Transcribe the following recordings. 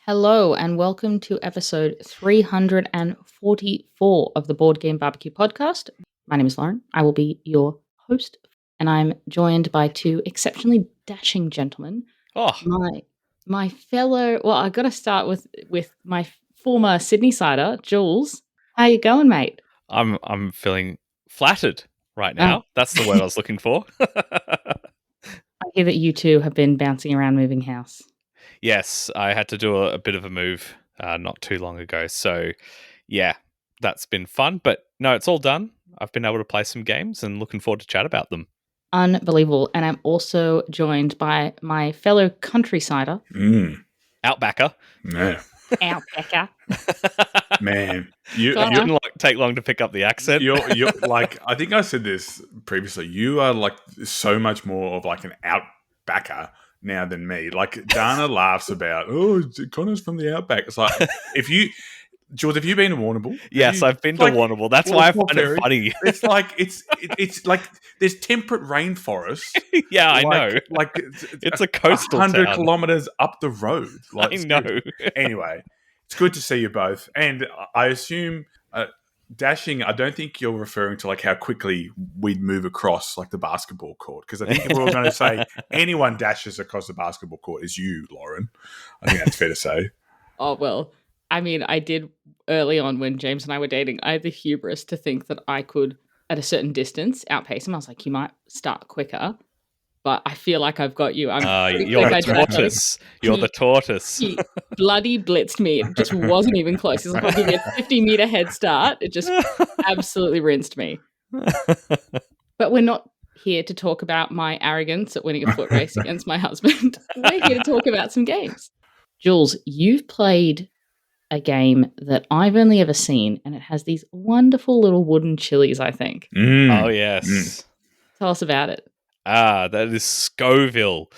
Hello, and welcome to episode 344 of the Board Game Barbecue podcast. My name is Lauren. I will be your host, and I'm joined by two exceptionally dashing gentlemen. Oh, My fellow. Well, I got to start with my former Sydney sider, Jules. How you going, mate? I'm feeling flattered right now. That's the word I was looking for. I hear that you two have been bouncing around moving house. Yes, I had to do a bit of a move not too long ago. So, yeah, that's been fun. But no, it's all done. I've been able to play some games and looking forward to chat about them. Unbelievable. And I'm also joined by my fellow country cider, Outbacker. Yeah. Alpaca. Man, You didn't take long to pick up the accent. you're like, I think I said this previously. You are like so much more of like an outbacker now than me. Like Dana laughs about, Connor's from the outback. It's like Jules, have you been to Warrnambool? Yes, I've been to Warrnambool. That's why I find it funny. It's like it's like there's temperate rainforest. Yeah, I know. Like it's a coastal 100 town. kilometers up the road. Like, I know. Anyway, it's good to see you both, and I assume dashing. I don't think you're referring to like how quickly we'd move across like the basketball court, because I think if we were going to say anyone dashes across the basketball court is you, Lauren. I think that's fair to say. Oh, well, I mean, I did early on when James and I were dating. I had the hubris to think that I could, at a certain distance, outpace him. I was like, you might start quicker, but I feel like I've got you. You're the tortoise. You're the tortoise. He bloody blitzed me. It just wasn't even close. He's like, I'll give you a 50-meter head start. It just absolutely rinsed me. But we're not here to talk about my arrogance at winning a foot race against my husband. We're here to talk about some games. Jules, you've played a game that I've only ever seen, and it has these wonderful little wooden chilies, I think. Oh, yes. Tell us about it. That is Scoville.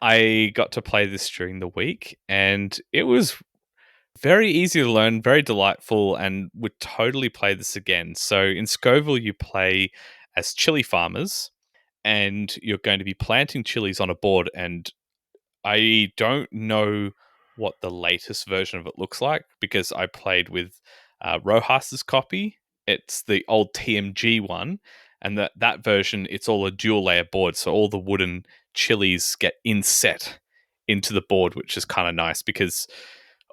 I got to play this during the week, and it was very easy to learn, very delightful, and would totally play this again. So in Scoville, you play as chili farmers, and you're going to be planting chilies on a board, and I don't know what the latest version of it looks like, because I played with Rojas's copy. It's the old TMG one, and that version, it's all a dual layer board, so all the wooden chilies get inset into the board, which is kind of nice, because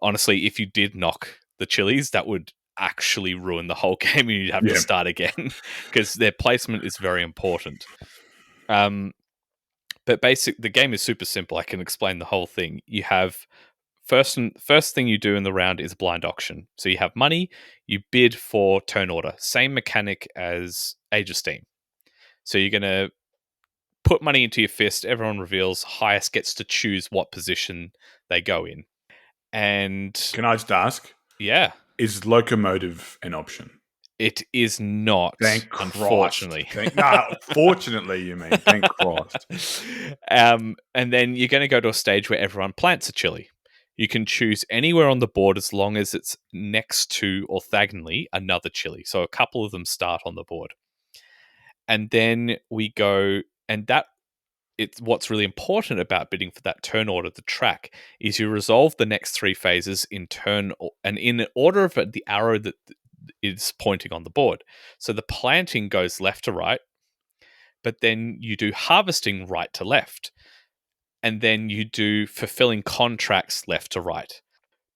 honestly, if you did knock the chilies, that would actually ruin the whole game and you'd have to start again, because their placement is very important. But the game is super simple. I can explain the whole thing. You have first thing you do in the round is blind auction. So you have money, you bid for turn order. Same mechanic as Age of Steam. So you're going to put money into your fist, everyone reveals, highest gets to choose what position they go in. And can I just ask? Yeah. Is locomotive an option? It is not, unfortunately. Fortunately, you mean. Thank Christ. And then you're going to go to a stage where everyone plants a chili. You can choose anywhere on the board as long as it's next to, orthogonally, another chili. So a couple of them start on the board. And then we go, and it's what's really important about bidding for that turn order, the track, is you resolve the next three phases in turn, and in order of the arrow that is pointing on the board. So the planting goes left to right, but then you do harvesting right to left, and then you do fulfilling contracts left to right.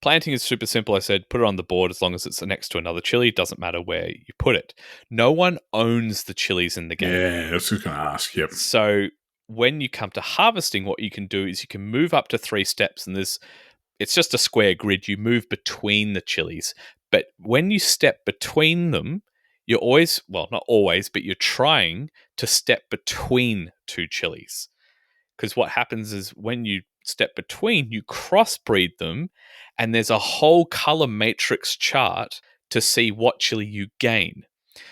Planting is super simple. I said, put it on the board as long as it's next to another chili. It doesn't matter where you put it. No one owns the chilies in the game. Yeah, I was just going to ask. Yep. So when you come to harvesting, what you can do is you can move up to 3 steps, and it's just a square grid. You move between the chilies. But when you step between them, you're always, well, not always, but you're trying to step between 2 chilies. Because what happens is when you step between, you crossbreed them, and there's a whole color matrix chart to see what chili you gain.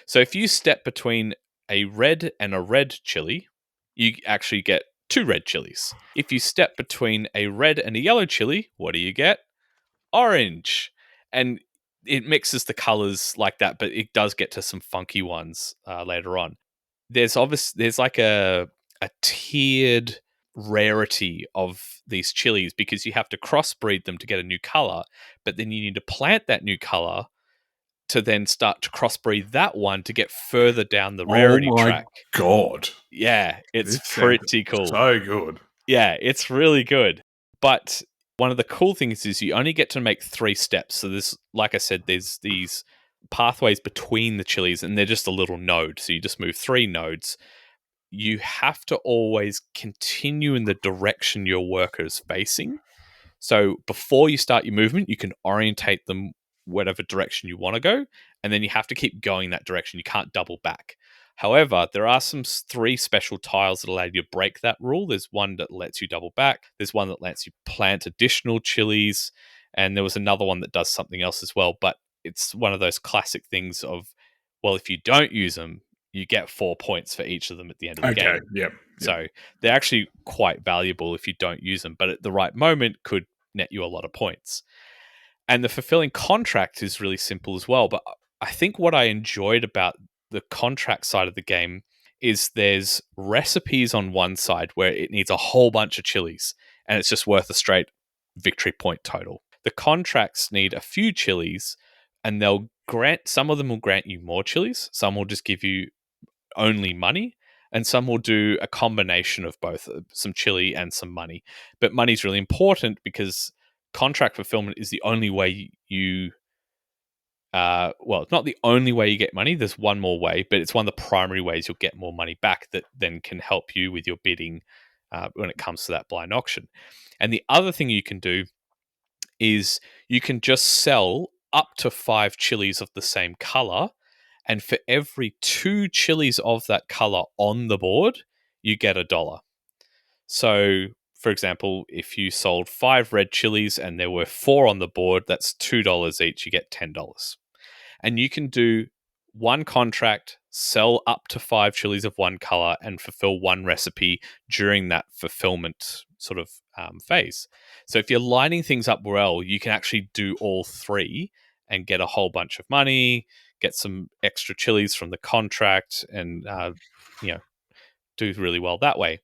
So if you step between a red and a red chili, you actually get 2 red chilies. If you step between a red and a yellow chili, what do you get? Orange. And it mixes the colors like that, but it does get to some funky ones later on. There's like a tiered rarity of these chilies because you have to crossbreed them to get a new color, but then you need to plant that new color to then start to crossbreed that one to get further down the rarity track. God. Yeah, it's This sounds pretty cool. So good. Yeah, it's really good. But one of the cool things is you only get to make 3 steps. So there's, like I said, there's these pathways between the chilies and they're just a little node. So you just move 3 nodes. You have to always continue in the direction your worker is facing. So before you start your movement, you can orientate them whatever direction you want to go, and then you have to keep going that direction. You can't double back. However, there are some 3 special tiles that allow you to break that rule. There's one that lets you double back. There's one that lets you plant additional chilies, and there was another one that does something else as well. But it's one of those classic things of, well, if you don't use them, you get 4 points for each of them at the end of the game. Yep. So they're actually quite valuable if you don't use them, but at the right moment could net you a lot of points. And the fulfilling contract is really simple as well. But I think what I enjoyed about the contract side of the game is there's recipes on one side where it needs a whole bunch of chilies and it's just worth a straight victory point total. The contracts need a few chilies and some of them will grant you more chilies. Some will just give you only money, and some will do a combination of both, some chili and some money. But money's really important because contract fulfillment is the only way you it's not the only way you get money. There's one more way, but it's one of the primary ways you'll get more money back that then can help you with your bidding when it comes to that blind auction. And the other thing you can do is you can just sell up to 5 chilies of the same color, and for every 2 chilies of that color on the board, you get $1. So, for example, if you sold 5 red chilies and there were 4 on the board, that's $2 each. You get $10. And you can do one contract, sell up to 5 chilies of one color, and fulfill one recipe during that fulfillment sort of phase. So if you're lining things up well, you can actually do all 3 and get a whole bunch of money, get some extra chilies from the contract, and do really well that way.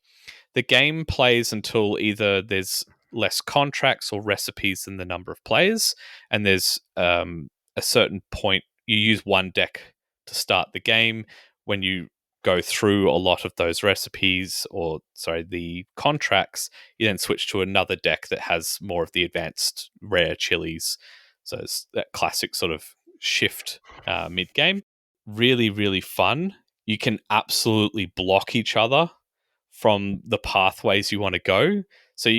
The game plays until either there's less contracts or recipes than the number of players, and there's a certain point you use one deck to start the game. When you go through a lot of those recipes, the contracts, you then switch to another deck that has more of the advanced rare chilies. So it's that classic sort of shift mid-game. Really, really fun. You can absolutely block each other from the pathways you want to go. So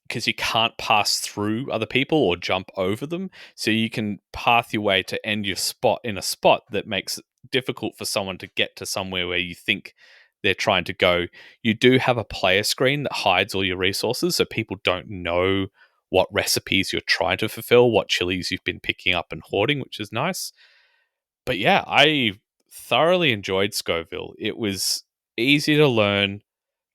because you can't pass through other people or jump over them. So you can path your way to end your spot in a spot that makes it difficult for someone to get to somewhere where you think they're trying to go. You do have a player screen that hides all your resources, so people don't know what recipes you're trying to fulfill, what chilies you've been picking up and hoarding, which is nice. But yeah, I thoroughly enjoyed Scoville. It was easy to learn,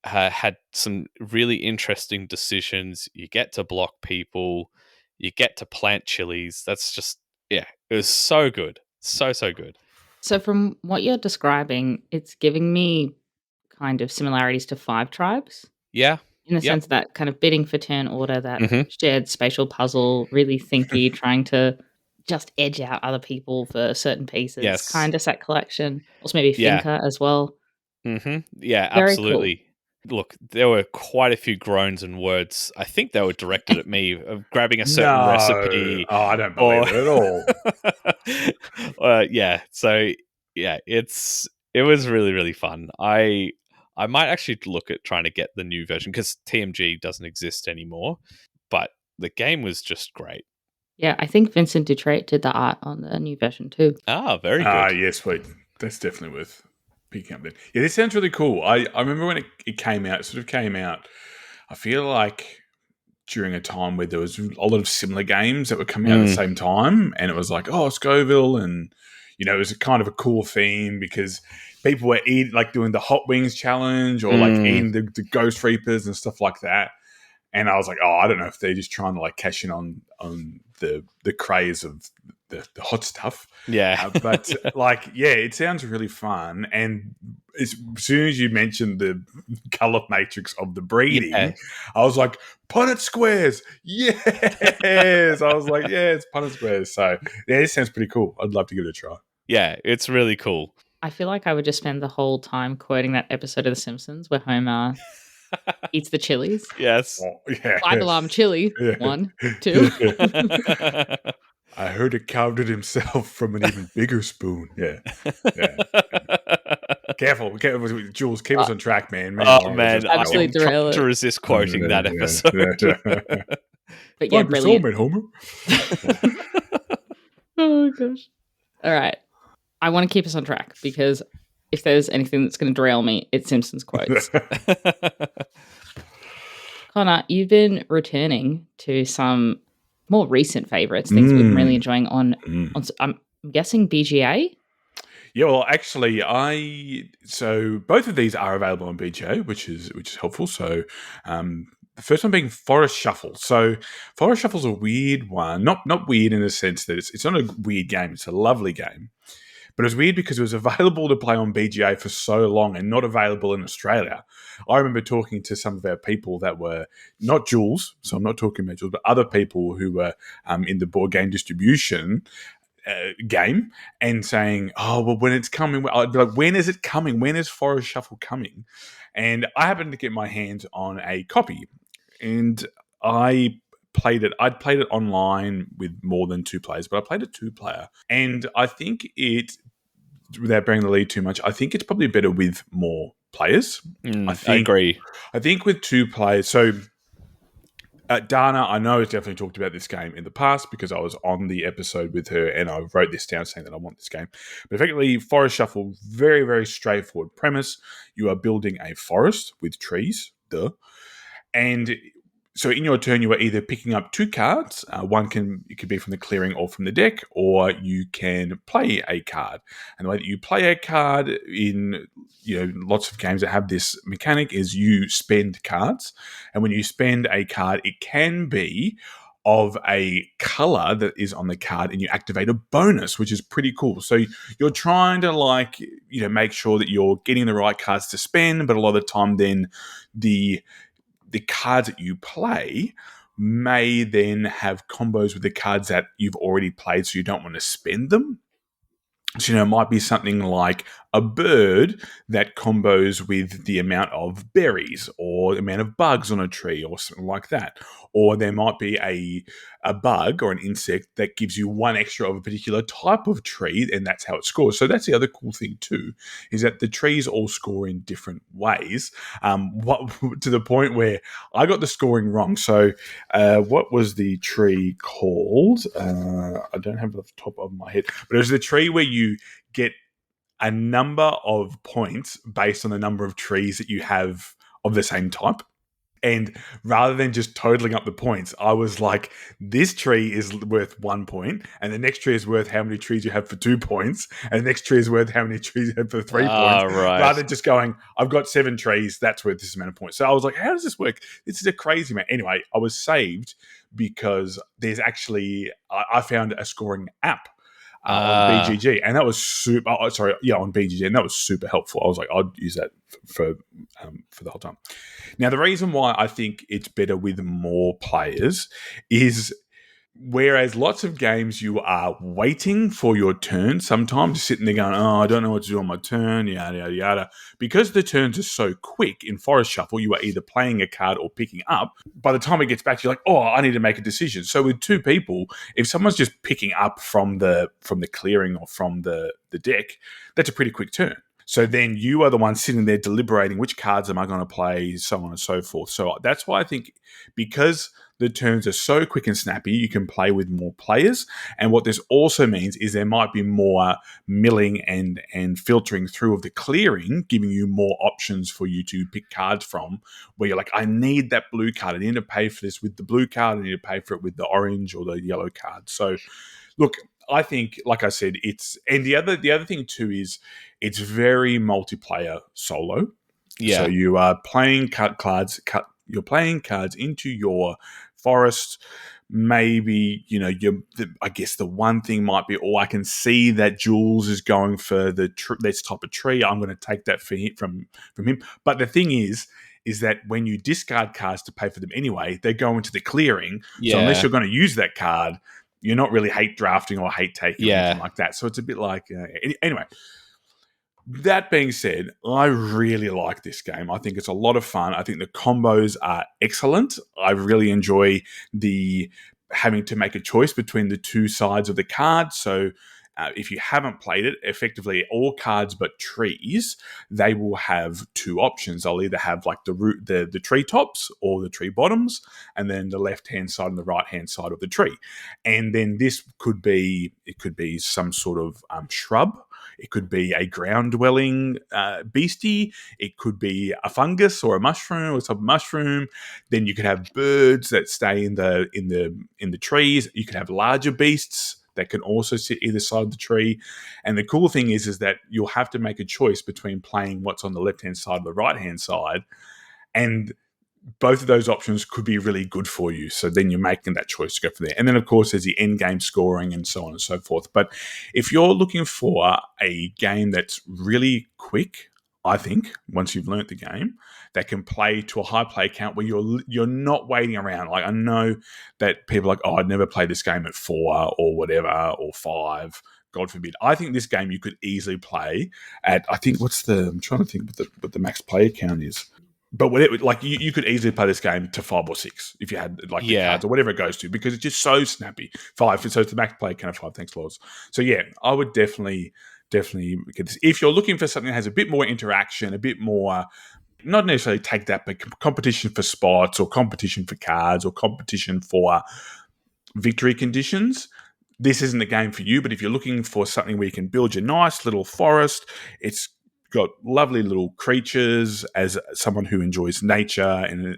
had some really interesting decisions. You get to block people, you get to plant chilies. That's just, it was so good. So good. So from what you're describing, it's giving me kind of similarities to Five Tribes. Yeah. In the sense that kind of bidding for turn order, that Mhm. shared spatial puzzle, really thinky, trying to just edge out other people for certain pieces. Yes. Kind of set collection. Also maybe Yeah. Finca as well. Yeah, Very cool. absolutely. Look, there were quite a few groans and words. I think they were directed at me of grabbing a certain recipe. Oh, I don't believe it at all. Yeah. So yeah, it was really, really fun. I might actually look at trying to get the new version because TMG doesn't exist anymore. But the game was just great. Yeah, I think Vincent Dutrait did the art on the new version too. Ah, very good. Yeah, sweet. That's definitely worth picking up then. Yeah, this sounds really cool. I remember when it came out, it sort of came out, I feel like during a time where there was a lot of similar games that were coming out at the same time, and it was like, oh, Scoville, and it was a kind of a cool theme because people were doing the hot wings challenge or like eating the ghost reapers and stuff like that. And I was like, oh, I don't know if they're just trying to like cash in on the craze of the hot stuff. Yeah. But it sounds really fun. And as soon as you mentioned the color matrix of the breeding, Yeah. I was like, Punnett squares. Yes. I was like, yeah, it's Punnett squares. So yeah, it sounds pretty cool. I'd love to give it a try. Yeah, it's really cool. I feel like I would just spend the whole time quoting that episode of The Simpsons where Homer eats the chilies. Yes. Oh, yeah. 5 alarm chili. Yeah. 1, 2. I heard it carved it himself from an even bigger spoon. Yeah. Careful, Jules. Keep us on track, man. Oh man, Absolutely I'm derail trying to it. resist quoting that episode. But yeah, Find your brilliant. soulmate, Homer. Oh gosh. All right. I want to keep us on track because if there's anything that's going to derail me, it's Simpsons quotes. Connor, you've been returning to some more recent favorites, things we've been really enjoying on I'm guessing BGA. Yeah, well, actually, so both of these are available on BGA, which is helpful. So, the first one being Forest Shuffle. So, Forest Shuffle's a weird one, not weird in the sense that it's not a weird game; it's a lovely game. But it was weird because it was available to play on BGA for so long and not available in Australia. I remember talking to some of our people that were not Jules, so I'm not talking about Jules, but other people who were in the board game distribution game and saying, oh, well, when it's coming, I'd be like, when is it coming? When is Forest Shuffle coming? And I happened to get my hands on a copy and I played it. I'd played it online with more than 2 players, but I played a 2-player. And I think without bearing the lead too much, I think it's probably better with more players. I agree. I think with 2 players, so Dana, I know, has definitely talked about this game in the past because I was on the episode with her and I wrote this down saying that I want this game. But effectively, Forest Shuffle, very, very straightforward premise. You are building a forest with trees, and so in your turn, you are either picking up 2 cards. It could be from the clearing or from the deck, or you can play a card. And the way that you play a card in lots of games that have this mechanic is you spend cards. And when you spend a card, it can be of a color that is on the card and you activate a bonus, which is pretty cool. So you're trying to make sure that you're getting the right cards to spend, but a lot of the time then the cards that you play may then have combos with the cards that you've already played, so you don't want to spend them. So, it might be something like a bird that combos with the amount of berries or the amount of bugs on a tree or something like that. Or there might be a bug or an insect that gives you 1 extra of a particular type of tree, and that's how it scores. So that's the other cool thing too, is that the trees all score in different ways, to the point where I got the scoring wrong. So what was the tree called? I don't have it off the top of my head, but it was the tree where you get a number of points based on the number of trees that you have of the same type. And rather than just totaling up the points, I was like, this tree is worth 1 point, and the next tree is worth how many trees you have for 2 points, and the next tree is worth how many trees you have for 3 points. Right. Rather than just going, I've got 7 trees, that's worth this amount of points. So I was like, how does this work? This is a crazy man. Anyway, I was saved because there's actually, I found a scoring app on BGG, and that was super. On BGG, and that was super helpful. I was like, I'd use that for the whole time. Now, the reason why I think it's better with more players is, whereas lots of games you are waiting for your turn, sometimes sitting there going, oh, I don't know what to do on my turn, yada, yada, yada. Because the turns are so quick in Forest Shuffle, you are either playing a card or picking up. By the time it gets back, you're like, oh, I need to make a decision. So with 2 people, if someone's just picking up from the clearing or from the deck, that's a pretty quick turn. So then you are the one sitting there deliberating which cards am I going to play, so on and so forth. So that's why I think, because the turns are so quick and snappy, you can play with more players. And what this also means is there might be more milling and filtering through of the clearing, giving you more options for you to pick cards from, where you're like, I need that blue card. I need to pay for this with the blue card. I need to pay for it with the orange or the yellow card. So look, I think, like I said, the other thing too is it's very multiplayer solo. Yeah. So you are playing cards. You're playing cards into your forest, maybe, I guess the one thing might be, I can see that Jules is going for this type of tree. I'm going to take that from him. But the thing is that when you discard cards to pay for them anyway, they go into the clearing. Yeah. So unless you're going to use that card, you're not really hate drafting or hate taking or anything like that. So it's a bit like, anyway. That being said, I really like this game. I think it's a lot of fun. I think the combos are excellent. I really enjoy the having to make a choice between the two sides of the card. So if you haven't played it, effectively all cards but trees, they will have two options. They'll either have like the tree tops or the tree bottoms, and then the left-hand side and the right-hand side of the tree. And then this could be some sort of shrub. It could be a ground-dwelling beastie. It could be a fungus or a mushroom or some mushroom. Then you could have birds that stay in the trees. You could have larger beasts that can also sit either side of the tree. And the cool thing is that you'll have to make a choice between playing what's on the left-hand side or the right-hand side. And both of those options could be really good for you. So then you're making that choice to go from there. And then, of course, there's the end game scoring and so on and so forth. But if you're looking for a game that's really quick, I think, once you've learnt the game, that can play to a high play count where you're not waiting around. Like, I know that people are like, I'd never play this game at 4 or whatever, or 5. God forbid. I think this game you could easily play at, I'm trying to think what the max player count is. But whatever, like you could easily play this game to 5 or 6 if you had the cards or whatever it goes to, because it's just so snappy. 5, so it's the max play count of 5. Thanks, Laws. So yeah, I would definitely get this. If you're looking for something that has a bit more interaction, a bit more, not necessarily take that, but competition for spots or competition for cards or competition for victory conditions, this isn't the game for you. But if you're looking for something where you can build your nice little forest, it's got lovely little creatures. As someone who enjoys nature and the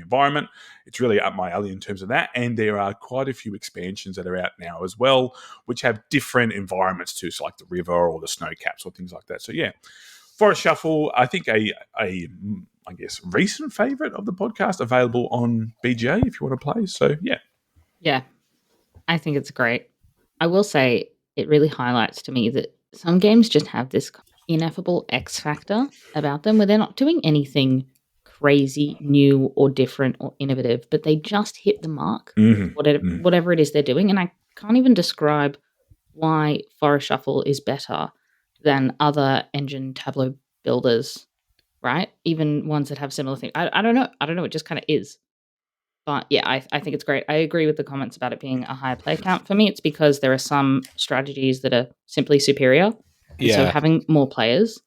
environment, it's really up my alley in terms of that. And there are quite a few expansions that are out now as well, which have different environments too, so like the river or the snow caps or things like that. So yeah, Forest Shuffle, I think I guess recent favourite of the podcast, available on BGA if you want to play. So yeah, I think it's great. I will say it really highlights to me that some games just have this ineffable X factor about them where they're not doing anything crazy, new or different or innovative, but they just hit the mark, whatever it is they're doing. And I can't even describe why Forest Shuffle is better than other engine tableau builders, right? Even ones that have similar things. I don't know. It just kind of is. But yeah, I think it's great. I agree with the comments about it being a higher play count. For me, it's because there are some strategies that are simply superior. And so having more players,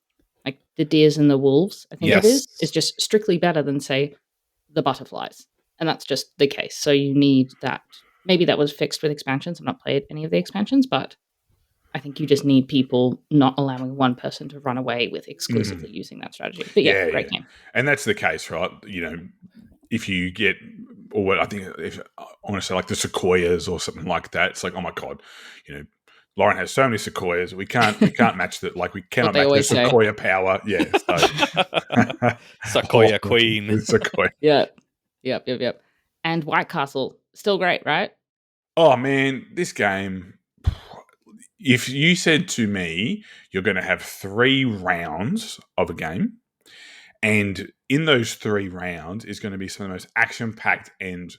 like the deers and the wolves, I think it is just strictly better than, say, the butterflies. And that's just the case. So you need that. Maybe that was fixed with expansions. I've not played any of the expansions, but I think you just need people not allowing one person to run away with exclusively using that strategy. But great game. And that's the case, right? If you get, or what I think, if I want to say like the sequoias or something like that, it's like, oh my God, Lauren has so many sequoias. We can't match that. Like, we cannot match the sequoia power. Yeah. So. Sequoia Queen. Sequoia. Yeah. Yep. And White Castle, still great, right? Oh man, this game. If you said to me, you're going to have 3 rounds of a game, and in those 3 rounds is going to be some of the most action-packed and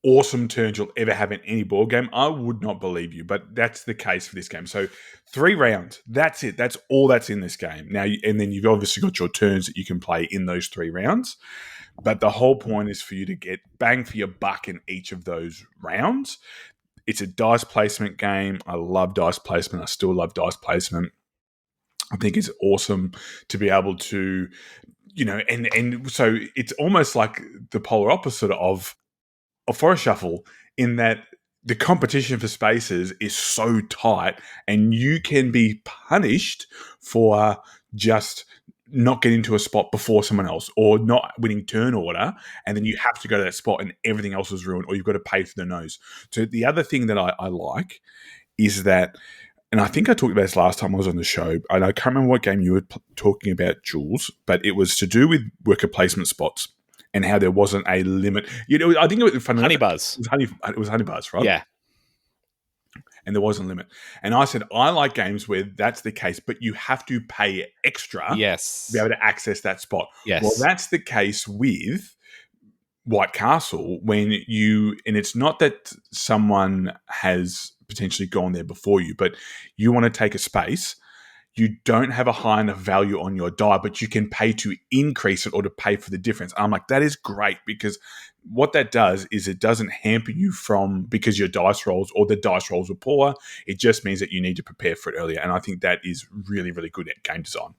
awesome turns you'll ever have in any board game, I would not believe you. But that's the case for this game. So 3 rounds, that's it. That's all that's in this game. Now, and then you've obviously got your turns that you can play in those 3 rounds. But the whole point is for you to get bang for your buck in each of those rounds. It's a dice placement game. I love dice placement. I still love dice placement. I think it's awesome to be able to, and so it's almost like the polar opposite of a Forest Shuffle, in that the competition for spaces is so tight and you can be punished for just not getting to a spot before someone else or not winning turn order, and then you have to go to that spot and everything else is ruined, or you've got to pay for the nose. So the other thing that I like is that, and I think I talked about this last time I was on the show, and I can't remember what game you were talking about, Jules, but it was to do with worker placement spots. and how there wasn't a limit. I think it was funny. Honey Buzz. It was Honey Buzz, right? Yeah. And there wasn't a limit. And I said, I like games where that's the case, but you have to pay extra Yes. to be able to access that spot. Yes. Well, that's the case with White Castle and it's not that someone has potentially gone there before you, but you want to take a space. You don't have a high enough value on your die, but you can pay to increase it or to pay for the difference. And I'm like, that is great, because what that does is it doesn't hamper you because your dice rolls or the dice rolls were poor. It just means that you need to prepare for it earlier. And I think that is really, really good at game design.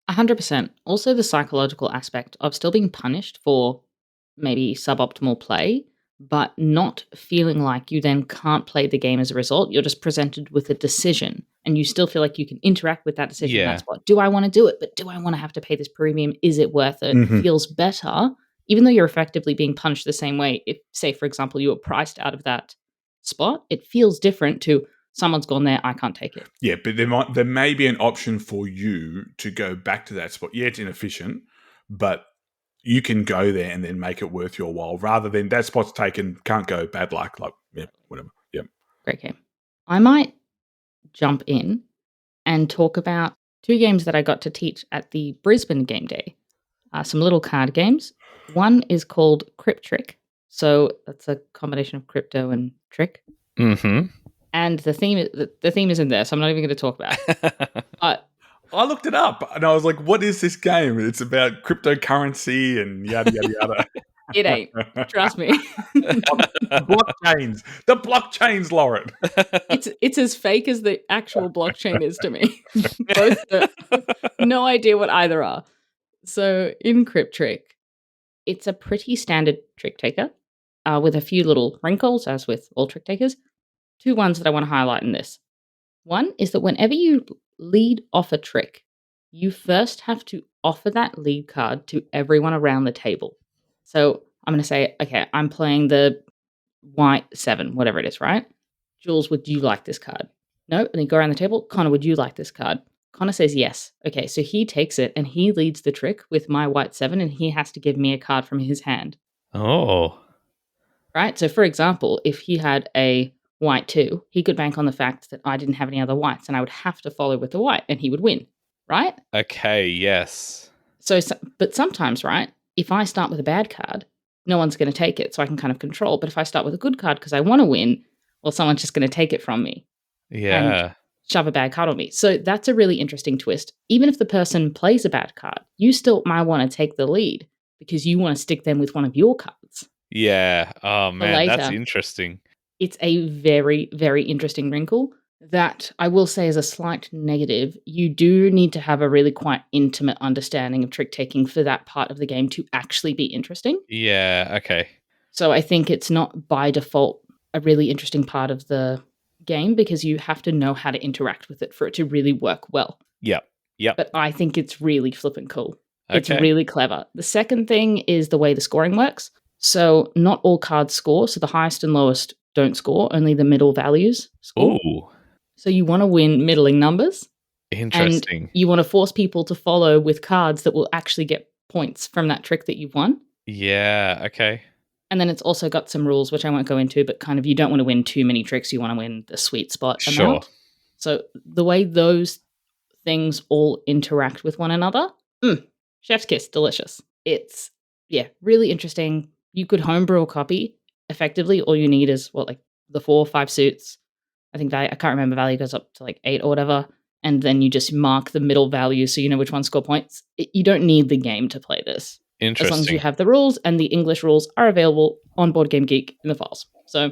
100%. Also, the psychological aspect of still being punished for maybe suboptimal play, but not feeling like you then can't play the game as a result. You're just presented with a decision, and you still feel like you can interact with that decision. Yeah. That's what, do I want to do it? But do I want to have to pay this premium? Is it worth it? Mhm. It feels better, even though you're effectively being punished the same way. If, say, for example, you were priced out of that spot, it feels different to someone's gone there, I can't take it. Yeah, but there may be an option for you to go back to that spot. Yeah, it's inefficient, but you can go there and then make it worth your while, rather than that spot's taken, can't go, bad luck, like, yeah, whatever. Yeah. Great game. I might jump in and talk about 2 games that I got to teach at the Brisbane game day. Some little card games. One is called Crypt Trick. So that's a combination of crypto and trick. Mm-hmm. And the theme is in there, so I'm not even going to talk about it. But I looked it up and I was like, what is this game? It's about cryptocurrency and yada, yada, yada. it ain't. Trust me. Blockchains. The blockchains, Lauren. It's as fake as the actual blockchain is to me. Both no idea what either are. So in Crypt Trick, it's a pretty standard trick taker with a few little wrinkles, as with all trick takers. 2 ones that I want to highlight in this. One is that whenever you lead off a trick, you first have to offer that lead card to everyone around the table. So I'm going to say, okay, I'm playing the white 7, whatever it is, right? Jules, would you like this card? No? And then go around the table. Connor, would you like this card? Connor says yes. Okay, so he takes it and he leads the trick with my white 7, and he has to give me a card from his hand. Oh. Right? So for example, if he had a white 2, he could bank on the fact that I didn't have any other whites, and I would have to follow with the white, and he would win, right? Okay, yes. But sometimes, right, if I start with a bad card, no one's going to take it, so I can kind of control. But if I start with a good card because I want to win, well, someone's just going to take it from me. Yeah. And shove a bad card on me. So that's a really interesting twist. Even if the person plays a bad card, you still might want to take the lead because you want to stick them with one of your cards. Yeah. Oh, man, that's later. interesting. It's a very, very interesting wrinkle that I will say is a slight negative. You do need to have a really quite intimate understanding of trick taking for that part of the game to actually be interesting. Yeah, okay. So I think it's not by default a really interesting part of the game because you have to know how to interact with it for it to really work well. Yep. But I think it's really flippin' cool. Okay. It's really clever. The second thing is the way the scoring works. So not all cards score. So the highest and lowest don't score. Only the middle values score. Ooh. So you want to win middling numbers. Interesting. And you want to force people to follow with cards that will actually get points from that trick that you've won. Yeah, okay. And then it's also got some rules, which I won't go into, but kind of you don't want to win too many tricks. You want to win the sweet spot amount. Sure. So the way those things all interact with one another, chef's kiss, delicious. It's, really interesting. You could homebrew a copy. Effectively, all you need is, the 4 or 5 suits. I think I can't remember, value goes up to 8 or whatever. And then you just mark the middle value so you know which ones score points. You don't need the game to play this. Interesting. As long as you have the rules, and the English rules are available on Board Game Geek in the files. So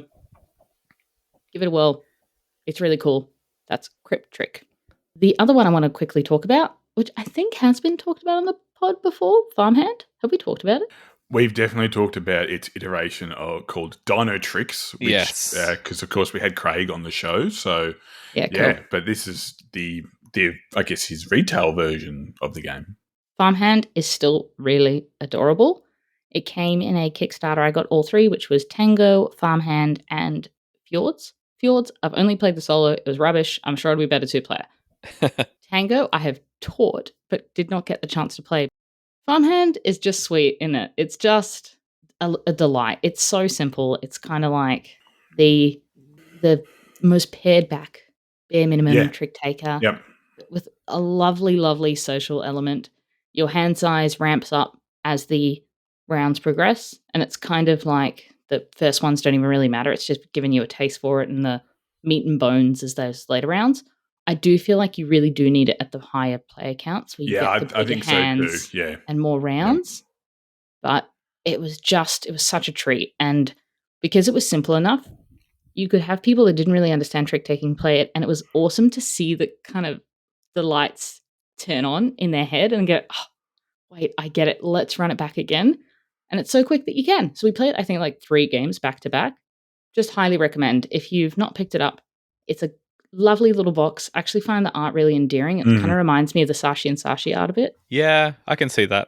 give it a whirl. It's really cool. That's Crypt Trick. The other one I want to quickly talk about, which I think has been talked about on the pod before, Farmhand. Have we talked about it? We've definitely talked about its iteration called Dino Tricks. Which, yes. Because, of course, we had Craig on the show. So, cool. But this is the I guess, his retail version of the game. Farmhand is still really adorable. It came in a Kickstarter. I got all 3, which was Tango, Farmhand, and Fjords. Fjords, I've only played the solo. It was rubbish. I'm sure it'd be better 2-player. Tango, I have taught, but did not get the chance to play. Farmhand is just sweet, isn't it? It's just a delight. It's so simple. It's kind of like the most pared back, bare minimum Yeah. trick taker Yep. with a lovely, lovely social element. Your hand size ramps up as the rounds progress, and it's kind of like the first ones don't even really matter. It's just giving you a taste for it and the meat and bones as those later rounds. I do feel like you really do need it at the higher player counts where you Yeah, get the I bigger think so too. hands Yeah. and more rounds. But it was such a treat. And because it was simple enough, you could have people that didn't really understand trick taking play it. And it was awesome to see the kind of the lights turn on in their head and go, oh, wait, I get it. Let's run it back again. And it's so quick that you can. So we played, I think, like 3 games back to back. Just highly recommend. If you've not picked it up, it's a lovely little box. I actually find the art really endearing. It kind of reminds me of the Sashi and Sashi art a bit. Yeah, I can see that.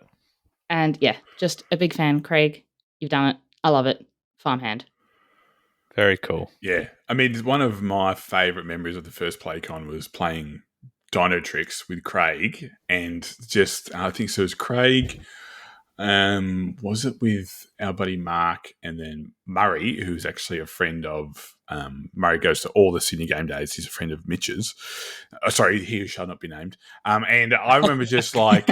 And yeah, just a big fan. Craig, you've done it. I love it. Farmhand. Very cool. Yeah. I mean, one of my favourite memories of the first PlayCon was playing Dino Tricks with Craig, and just I think so it was Craig. Was it with our buddy Mark and then Murray, who's actually a friend of Murray goes to all the Sydney game days. He's a friend of Mitch's. Sorry, he shall not be named. And I remember just like,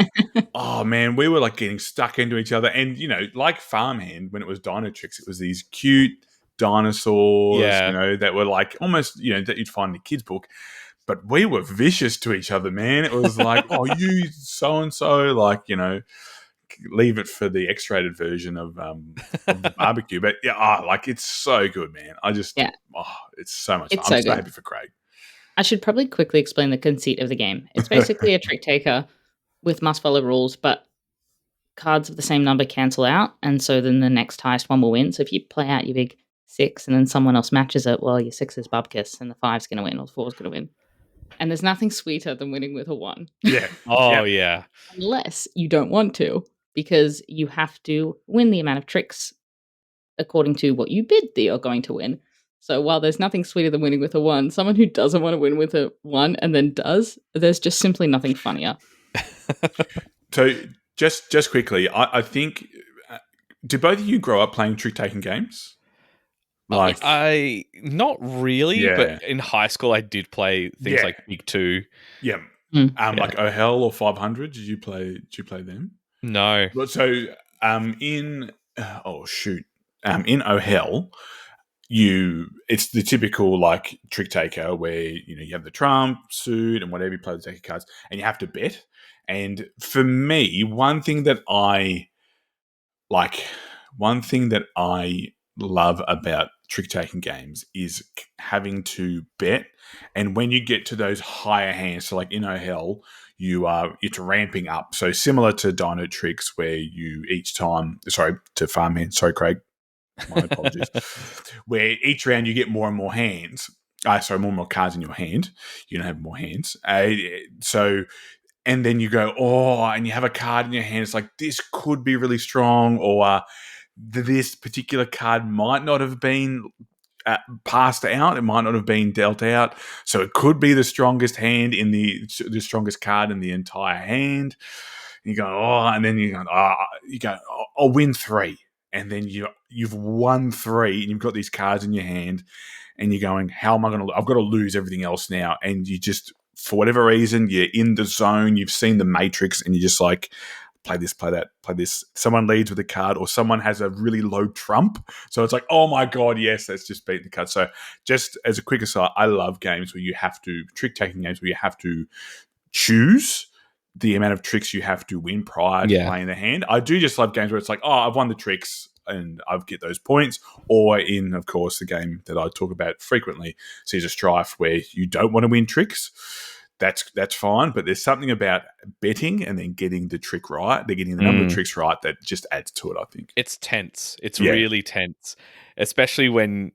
oh man, we were like getting stuck into each other. And you know, like Farmhand, when it was Dino Tricks, it was these cute dinosaurs, Yeah. you know, that were like almost, you know, that you'd find in a kid's book. But we were vicious to each other, man. It was like, oh, you so and so, like, you know, leave it for the X-rated version of the barbecue. But yeah, like it's so good, man. It's so much fun. I'm so happy for Craig. I should probably quickly explain the conceit of the game. It's basically a trick taker with must follow rules, but cards of the same number cancel out, and so then the next highest one will win. So if you play out your big 6 and then someone else matches it, well, your 6 is Bubkiss and the 5's going to win or the 4's going to win. And there's nothing sweeter than winning with a 1. Yeah. Oh, yeah. Unless you don't want to, because you have to win the amount of tricks according to what you bid that you're going to win. So while there's nothing sweeter than winning with a 1, someone who doesn't want to win with a 1 and then does, there's just simply nothing funnier. So just quickly, I think, did both of you grow up playing trick-taking games? Like I not really, but in high school I did play things like Big 2. Yeah. Like OHL or 500. Did you play them? No. So in OHL, it's the typical like trick taker where you have the trump suit and whatever, you play the deck of cards and you have to bet. And for me, one thing that I love about trick-taking games is having to bet. And when you get to those higher hands, so like in OHL, it's ramping up. So similar to Dino Tricks where you each time, to Farmhand, Craig, my apologies, where each round you get more and more hands. More and more cards in your hand. You don't have more hands. And then you go, and you have a card in your hand. It's like, this could be really strong, or this particular card might not have been passed out. It might not have been dealt out. So it could be the strongest hand in the strongest card in the entire hand. And you go, and then you go, I'll win 3. And then you've won 3 and you've got these cards in your hand and you're going, how am I going to, I've got to lose everything else now. And you just, for whatever reason, you're in the zone, you've seen the matrix and you're just like, play this, play that, play this. Someone leads with a card or someone has a really low trump. So it's like, oh my God, yes, let's just beat the card. So just as a quick aside, I love games where you have to, trick-taking games where you have to choose the amount of tricks you have to win prior to playing the hand. I do just love games where it's like, I've won the tricks and I get those points. Or in, of course, the game that I talk about frequently, Caesar Strife, where you don't want to win tricks. That's fine, but there's something about betting and then getting the trick right, they're getting the number of tricks right, that just adds to it, I think. It's tense. It's really tense, especially when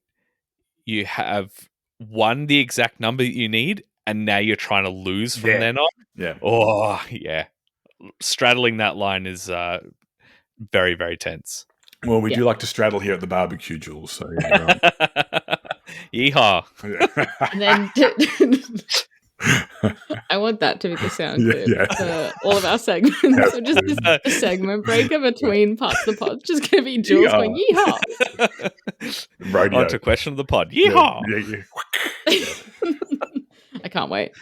you have won the exact number that you need and now you're trying to lose from then on. Yeah. Oh, yeah. Straddling that line is very, very tense. Well, we do like to straddle here at the barbecue, Jules. So Yee-haw. And then I want that to be the sound clip Yeah. for all of our segments. Yeah. So just a segment breaker between parts of the pod. Just going to be Jules going, yee-haw. Rodeo. On to question of the pod. Yeah, Yeehaw! yeah. I can't wait.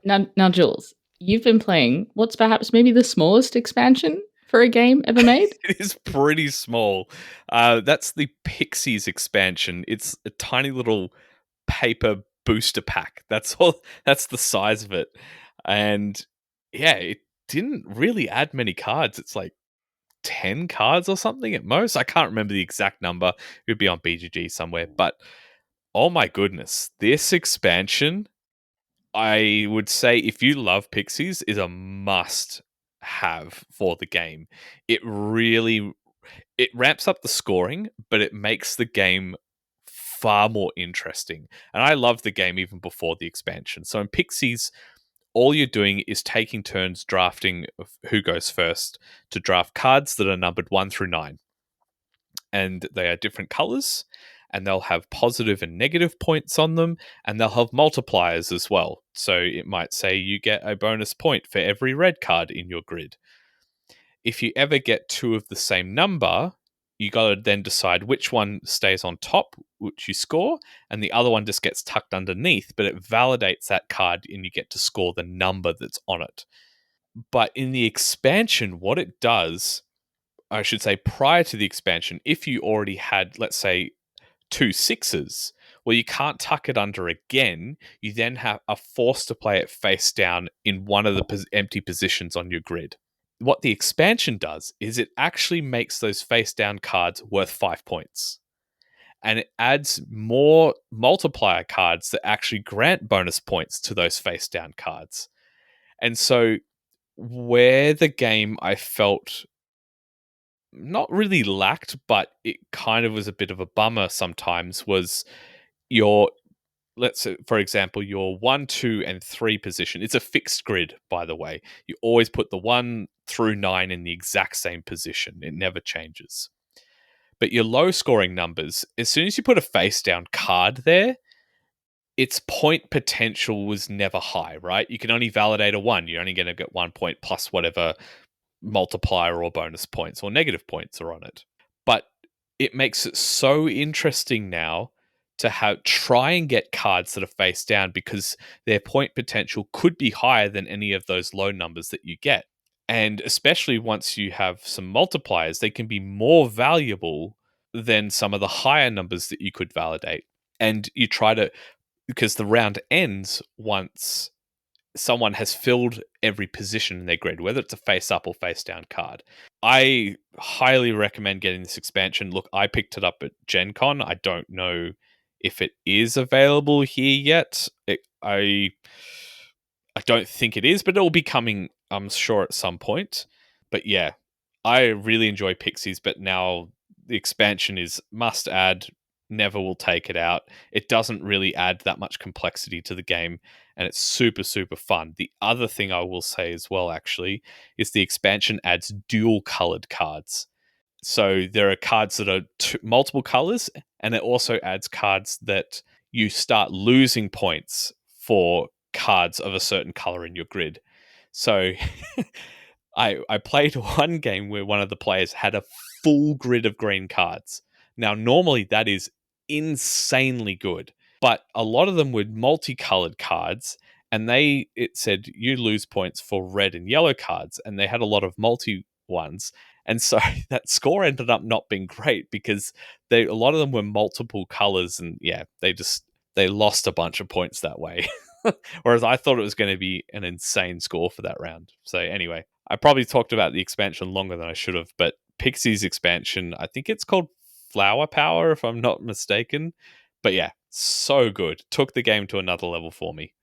Now, Jules, you've been playing what's perhaps maybe the smallest expansion for a game ever made? It is pretty small. That's the Pixies expansion. It's a tiny little paper booster pack. That's all. That's the size of it. And yeah, it didn't really add many cards. It's like 10 cards or something at most. I can't remember the exact number. It would be on BGG somewhere. But oh my goodness, this expansion, I would say if you love Pixies, is a must have for the game. It ramps up the scoring, but it makes the game far more interesting. And I loved the game even before the expansion. So in Pixies, all you're doing is taking turns drafting who goes first to draft cards that are numbered 1 through 9. And they are different colors, and they'll have positive and negative points on them, and they'll have multipliers as well. So it might say you get a bonus point for every red card in your grid. If you ever get 2 of the same number, you got to then decide which one stays on top, which you score, and the other one just gets tucked underneath, but it validates that card and you get to score the number that's on it. But in the expansion, what it does, I should say prior to the expansion, if you already had, let's say, 2 6s, well, you can't tuck it under again. You then are forced to play it face down in one of the empty positions on your grid. What the expansion does is it actually makes those face down cards worth 5 points. And it adds more multiplier cards that actually grant bonus points to those face down cards. And so where the game I felt not really lacked, but it kind of was a bit of a bummer sometimes, was your, let's say, for example, your 1, 2, and 3 position. It's a fixed grid, by the way. You always put the 1 through 9 in the exact same position. It never changes. But your low scoring numbers, as soon as you put a face down card there, its point potential was never high, right? You can only validate a 1. You're only going to get 1 point plus whatever multiplier or bonus points or negative points are on it. But it makes it so interesting now to try and get cards that are face down, because their point potential could be higher than any of those low numbers that you get. And especially once you have some multipliers, they can be more valuable than some of the higher numbers that you could validate. And you try to, because the round ends once someone has filled every position in their grid, whether it's a face up or face down card. I highly recommend getting this expansion. Look, I picked it up at Gen Con. I don't know if it is available here yet. I don't think it is, but it will be coming, I'm sure, at some point. But yeah, I really enjoy Pixies, but now the expansion is must add. Never will take it out. It doesn't really add that much complexity to the game, and it's super, super fun. The other thing I will say as well, actually, is the expansion adds dual colored cards. So there are cards that are multiple colors, and it also adds cards that you start losing points for cards of a certain color in your grid. So I played one game where one of the players had a full grid of green cards. Now, normally that is insanely good, but a lot of them were multicolored cards, and it said you lose points for red and yellow cards, and they had a lot of multi ones. And so that score ended up not being great because a lot of them were multiple colors, and yeah, they lost a bunch of points that way. Whereas I thought it was going to be an insane score for that round. So anyway, I probably talked about the expansion longer than I should have, but Pixie's expansion, I think it's called Flower Power, if I'm not mistaken. But yeah, so good. Took the game to another level for me.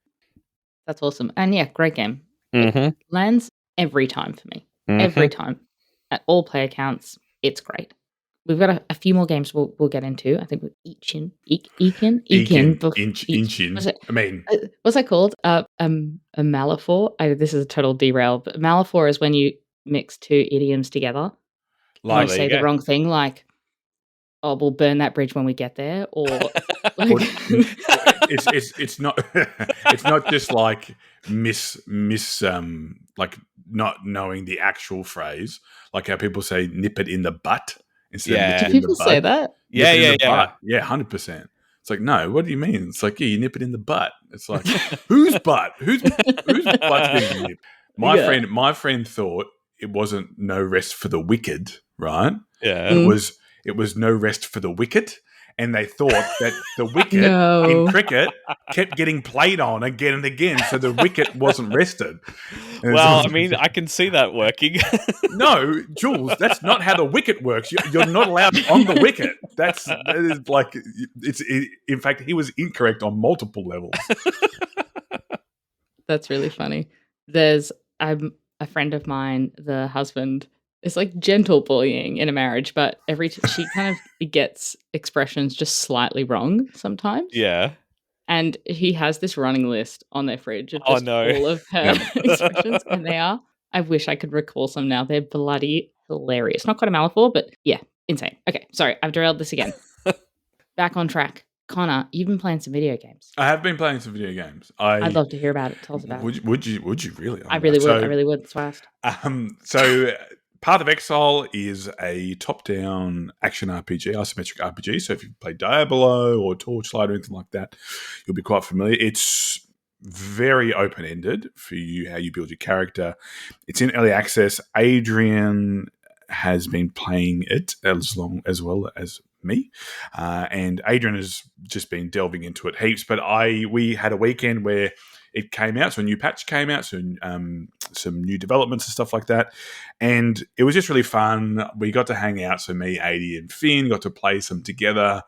That's awesome. And yeah, great game. Mm-hmm. It lands every time for me. Mm-hmm. Every time. At all player counts, it's great. We've got a few more games we'll get into. I think with Ekin. I mean, what's that called? A Malaphor. This is a total derail, but Malaphor is when you mix 2 idioms together. Like, you say the wrong thing, like, "Oh, we'll burn that bridge when we get there," or like, it's not it's not just like like not knowing the actual phrase, like how people say "nip it in the butt" instead of "nip Do it in the people bud." say that? Yeah, Nip it in the yeah. butt. Yeah, 100%. It's like, no, what do you mean? It's like, yeah, you nip it in the butt. It's like, whose butt? Whose butt's being nipped? Yeah. My friend thought it wasn't no rest for the wicked, right? Yeah. It was no rest for the wicket, and they thought that the wicket No. in cricket kept getting played on again and again, so the wicket wasn't rested. And Well, I mean, I can see that working. no, Jules, that's not how the wicket works. You're not allowed on the wicket. That is like in fact, he was incorrect on multiple levels. That's really funny. There's a friend of mine, the husband, it's like gentle bullying in a marriage, but she kind of gets expressions just slightly wrong sometimes. Yeah. And he has this running list on their fridge of Oh, just no. all of her expressions, and I wish I could recall some now. They're bloody hilarious. Not quite a metaphor, but yeah, insane. Okay, sorry, I've derailed this again. Back on track. Connor, you've been playing some video games. I have been playing some video games. I'd love to hear about it. Tell us about it. Would you really? I really would. That's why I asked. So Path of Exile is a top-down action RPG, isometric RPG. So if you play Diablo or Torchlight or anything like that, you'll be quite familiar. It's very open-ended for you, how you build your character. It's in early access. Adrian has been playing it as well as me, and Adrian has just been delving into it heaps. But we had a weekend where it came out, so a new patch came out, so some new developments and stuff like that, and it was just really fun. We got to hang out, so me, Adi, and Finn got to play some together.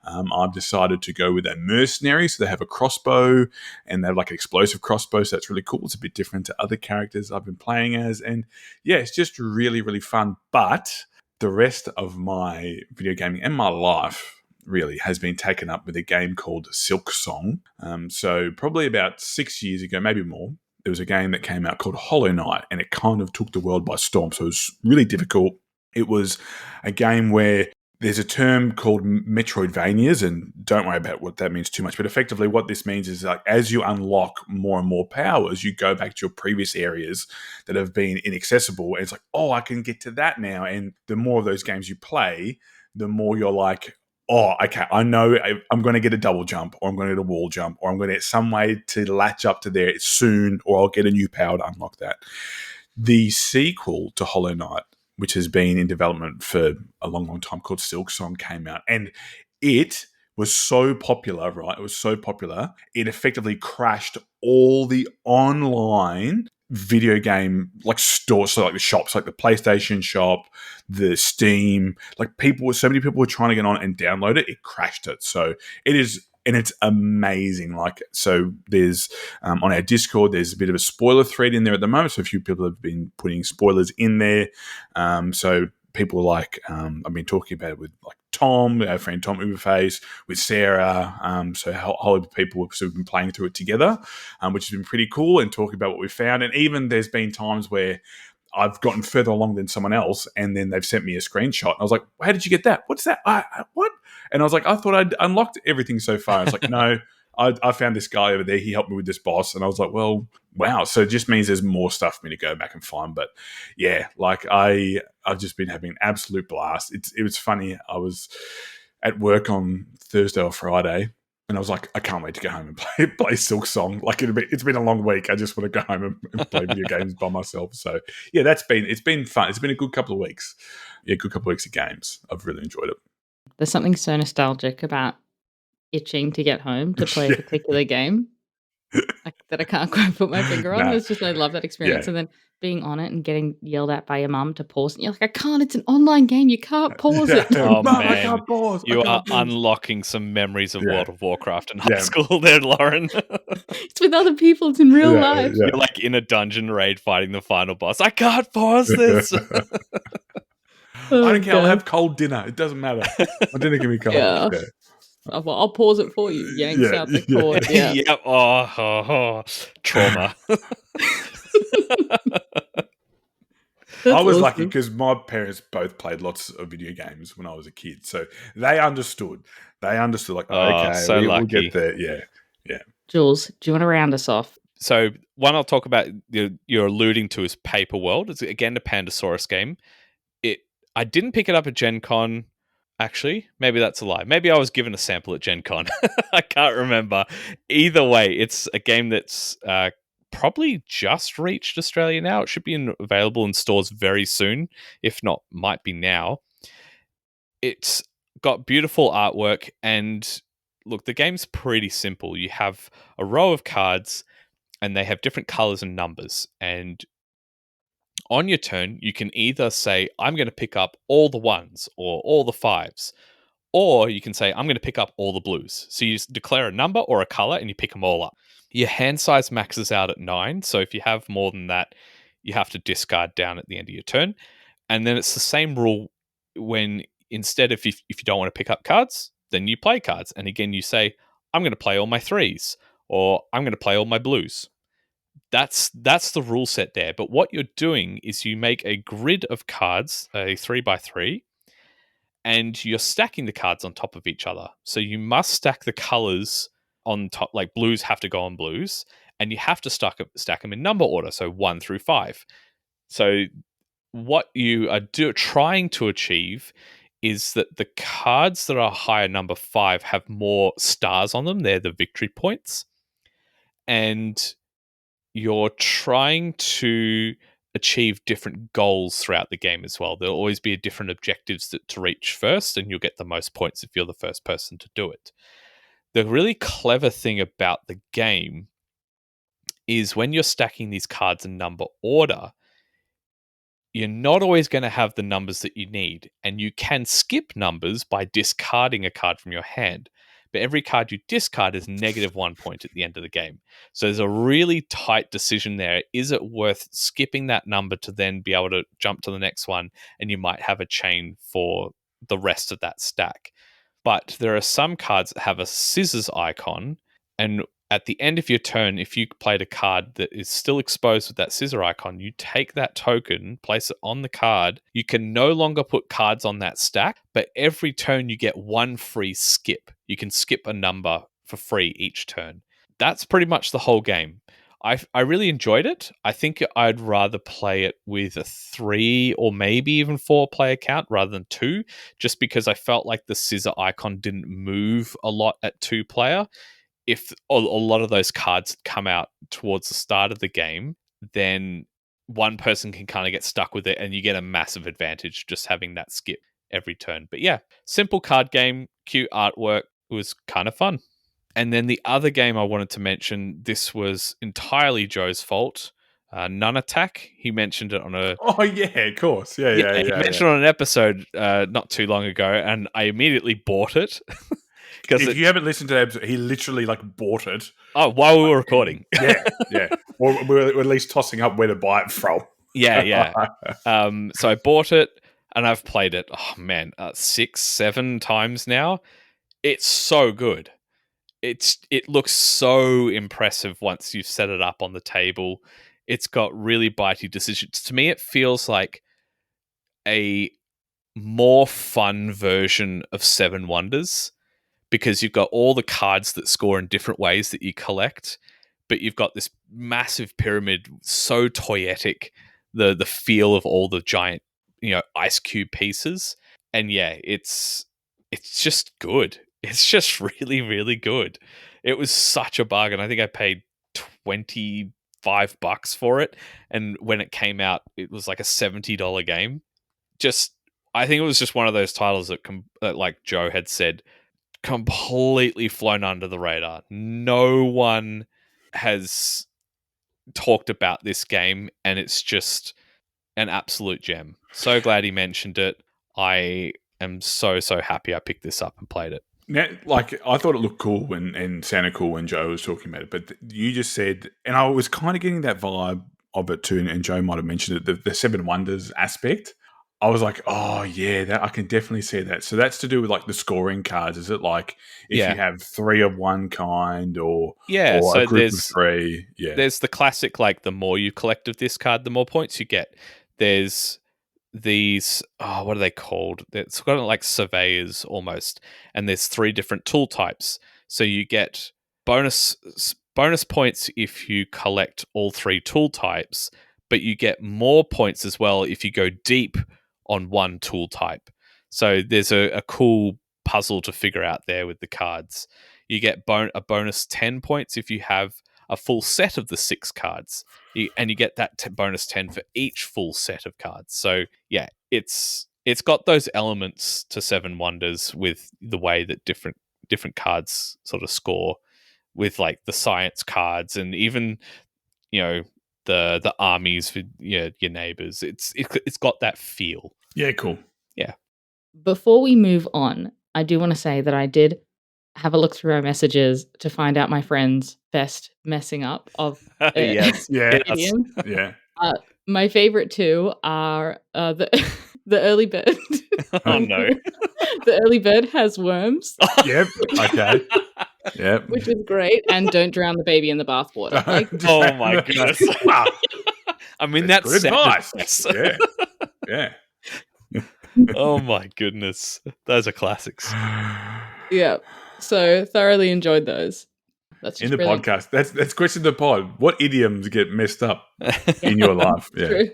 I've decided to go with a mercenary, so they have a crossbow, and they have like an explosive crossbow, so that's really cool. It's a bit different to other characters I've been playing as, and yeah, it's just really, really fun. But the rest of my video gaming and my life really has been taken up with a game called Silk Song. So probably about 6 years ago, maybe more, there was a game that came out called Hollow Knight, and it kind of took the world by storm. So it was really difficult. It was a game where there's a term called Metroidvanias, and don't worry about what that means too much. But effectively what this means is like as you unlock more and more powers, you go back to your previous areas that have been inaccessible. And it's like, oh, I can get to that now. And the more of those games you play, the more you're like, oh, okay, I know I'm going to get a double jump, or I'm going to get a wall jump, or I'm going to get some way to latch up to there soon, or I'll get a new power to unlock that. The sequel to Hollow Knight, which has been in development for a long, long time, called Silk Song, came out. And it was so popular, right? It was so popular, it effectively crashed all the online video game like stores, so like the shops, like the PlayStation shop, the Steam, like so many people were trying to get on and download it. It crashed it. So it is, and it's amazing. Like, so there's on our Discord, there's a bit of a spoiler thread in there at the moment. So a few people have been putting spoilers in there. So people like, I've been talking about it with like Tom, our friend Tom Uberface, with Sarah. So a whole lot of people have been playing through it together, which has been pretty cool, and talking about what we found. And even there's been times where I've gotten further along than someone else, and then they've sent me a screenshot. And I was like, how did you get that? What's that? What? And I was like, I thought I'd unlocked everything so far. It's like, no, I found this guy over there. He helped me with this boss. And I was like, well, wow. So it just means there's more stuff for me to go back and find. But yeah, like I've just been having an absolute blast. It was funny. I was at work on Thursday or Friday, and I was like, I can't wait to go home and play Silk Song. Like it's been a long week. I just want to go home and play video games by myself. So yeah, it's been fun. It's been a good couple of weeks. Yeah, good couple of weeks of games. I've really enjoyed it. There's something so nostalgic about itching to get home to play a particular game that I can't quite put my finger on. It's just, I love that experience. Yeah. And then being on it and getting yelled at by your mum to pause. And you're like, I can't, it's an online game. You can't pause it. Oh, Mum, man. I can't pause. You I are can't pause. unlocking some memories of Yeah. World of Warcraft in high school there, Lauren. It's with other people. It's in real life. Yeah. You're like in a dungeon raid fighting the final boss. I can't pause this. I don't care. I'll have cold dinner. It doesn't matter. My dinner can be cold. Yeah. Yeah. Well, I'll pause it for you. Yanks out the cord. Yeah. Yep. Oh, trauma. I was awesome. lucky because my parents both played lots of video games when I was a kid. So they understood. Like, Oh, okay, so we'll lucky. get there. Yeah. Jules, do you want to round us off? So one I'll talk about you're alluding to is Paper World. It's again a Pandasaurus game. I didn't pick it up at Gen Con. Actually, maybe that's a lie. Maybe I was given a sample at Gen Con. I can't remember. Either way, it's a game that's probably just reached Australia now. It should be available in stores very soon. If not, might be now. It's got beautiful artwork, and look, the game's pretty simple. You have a row of cards, and they have different colors and numbers. And on your turn, you can either say, I'm going to pick up all the ones or all the fives, or you can say, I'm going to pick up all the blues. So you just declare a number or a color and you pick them all up. Your hand size maxes out at 9. So if you have more than that, you have to discard down at the end of your turn. And then it's the same rule when instead of if you don't want to pick up cards, then you play cards. And again, you say, I'm going to play all my threes, or I'm going to play all my blues. That's the rule set there. But what you're doing is you make a grid of cards, a 3x3, and you're stacking the cards on top of each other. So you must stack the colors on top, like blues have to go on blues, and you have to stack them in number order, so 1 through 5. So what you are trying to achieve is that the cards that are higher number 5 have more stars on them. They're the victory points. And you're trying to achieve different goals throughout the game as well. There'll always be different objectives to reach first, and you'll get the most points if you're the first person to do it. The really clever thing about the game is when you're stacking these cards in number order, you're not always going to have the numbers that you need, and you can skip numbers by discarding a card from your hand. But every card you discard is -1 point at the end of the game. So there's a really tight decision there. Is it worth skipping that number to then be able to jump to the next one, and you might have a chain for the rest of that stack? But there are some cards that have a scissors icon, and at the end of your turn, if you played a card that is still exposed with that scissor icon, you take that token, place it on the card. You can no longer put cards on that stack, but every turn you get 1 free skip. You can skip a number for free each turn. That's pretty much the whole game. I really enjoyed it. I think I'd rather play it with a 3 or maybe even 4 player count rather than 2, just because I felt like the scissor icon didn't move a lot at 2 player. If a lot of those cards come out towards the start of the game, then one person can kind of get stuck with it and you get a massive advantage just having that skip every turn. But yeah, simple card game, cute artwork. It was kind of fun. And then the other game I wanted to mention, this was entirely Joe's fault. Nun Attack. He mentioned it on a... Oh, yeah, of course. Yeah. He mentioned it on an episode not too long ago, and I immediately bought it. If you haven't listened to that episode, he literally bought it. Oh, while we were recording. Yeah. Or we're at least tossing up where to buy it from. Yeah. So I bought it and I've played it, 6-7 times now. It's so good. It looks so impressive once you've set it up on the table. It's got really bitey decisions. To me, it feels like a more fun version of Seven Wonders, because you've got all the cards that score in different ways that you collect, but you've got this massive pyramid, so toyetic, the feel of all the giant, ice cube pieces. And yeah, it's just good. It's just really, really good. It was such a bargain. I think I paid $25 for it, and when it came out, it was like a $70 game. I think it was just one of those titles that like Joe had said, completely flown under the radar. No one has talked about this game, and it's just an absolute gem. So glad he mentioned it. I am so happy I picked this up and played it. Now, I thought it looked cool and sounded cool when Joe was talking about it, but you just said, and I was kind of getting that vibe of it too, and Joe might have mentioned it, the Seven Wonders aspect. I was like, oh yeah, that I can definitely see that. So that's to do with the scoring cards. Is it if you have 3 of one kind or so a group of 3? Yeah. There's the classic, the more you collect of this card, the more points you get. There's these, what are they called? It's got surveyors almost, and there's 3 different tool types. So you get bonus points if you collect all 3 tool types, but you get more points as well if you go deep on one tool type. So there's a cool puzzle to figure out there with the cards. You get a bonus 10 points if you have a full set of the 6 cards, and you get that bonus 10 for each full set of cards. So yeah, it's got those elements to Seven Wonders with the way that different cards sort of score, with like the science cards and even the armies for your neighbors. It's got that feel. Yeah, cool. Yeah. Before we move on, I do want to say that I did have a look through our messages to find out my friend's best messing up of Yes. Yeah. idioms. Yeah. My favorite 2 are the the early bird. Oh no. The early bird has worms, Yep. Okay. Yep. which is great, and don't drown the baby in the bathwater. Like, Oh my goodness. Wow. I mean, That's that's good advice. yes. Yeah. Yeah. Oh my goodness. Those are classics. yeah. So thoroughly enjoyed those. That's In just the brilliant. podcast. That's question of the pod. What idioms get messed up in your life? Yeah. True.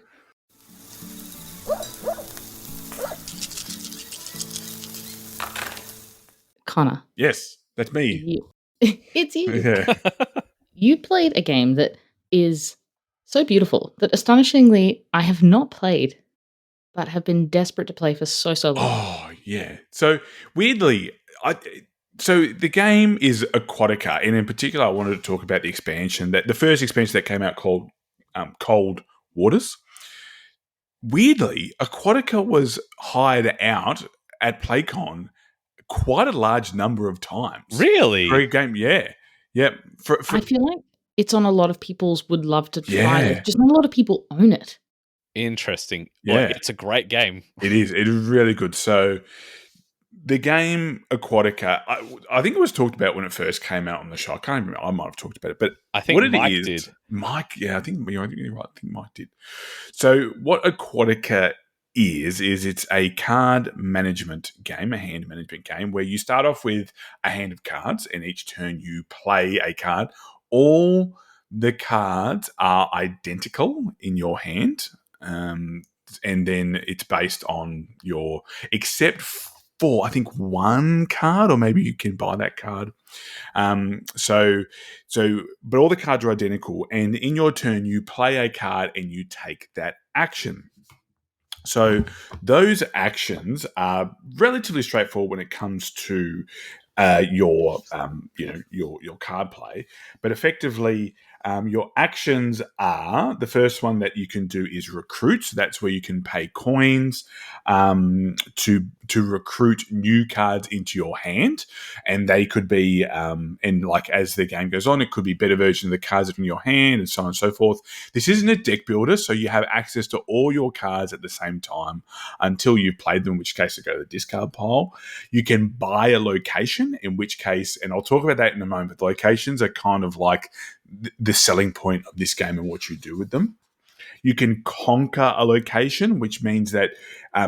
Connor, Yes. That's me. it's you. Yeah. You played a game that is so beautiful that astonishingly I have not played, but have been desperate to play for so long. Oh, yeah. So weirdly, so the game is Aquatica, and in particular, I wanted to talk about the expansion, that the first expansion that came out called Cold Waters. Weirdly, Aquatica was hired out at PlayCon quite a large number of times. Really? For a game, yeah. Yep. I feel like it's on a lot of people's would love to try Yeah. it. Just not a lot of people own it. Interesting. Yeah. Well, it's a great game. It is. It is really good. So the game Aquatica, I think it was talked about when it first came out on the show. I can't remember. I might have talked about it, but I think what it Mike is, did. Mike, yeah, I think you're right. I think Mike did. So what Aquatica is it's a card management game, a hand management game, where you start off with a hand of cards, and each turn you play a card. All the cards are identical in your hand, and then it's based on your, except for I think one card, or maybe you can buy that card. So, but all the cards are identical, and in your turn you play a card and you take that action. So those actions are relatively straightforward when it comes to your card play, but effectively your actions are, the first one that you can do is recruit. So that's where you can pay coins to recruit new cards into your hand, and they could be and like as the game goes on, it could be better versions of the cards that are in your hand, and so on and so forth. This isn't a deck builder, so you have access to all your cards at the same time until you've played them, in which case they go to the discard pile. You can buy a location, in which case, and I'll talk about that in a moment, but locations are kind of like the selling point of this game and what you do with them. You can conquer a location, which means that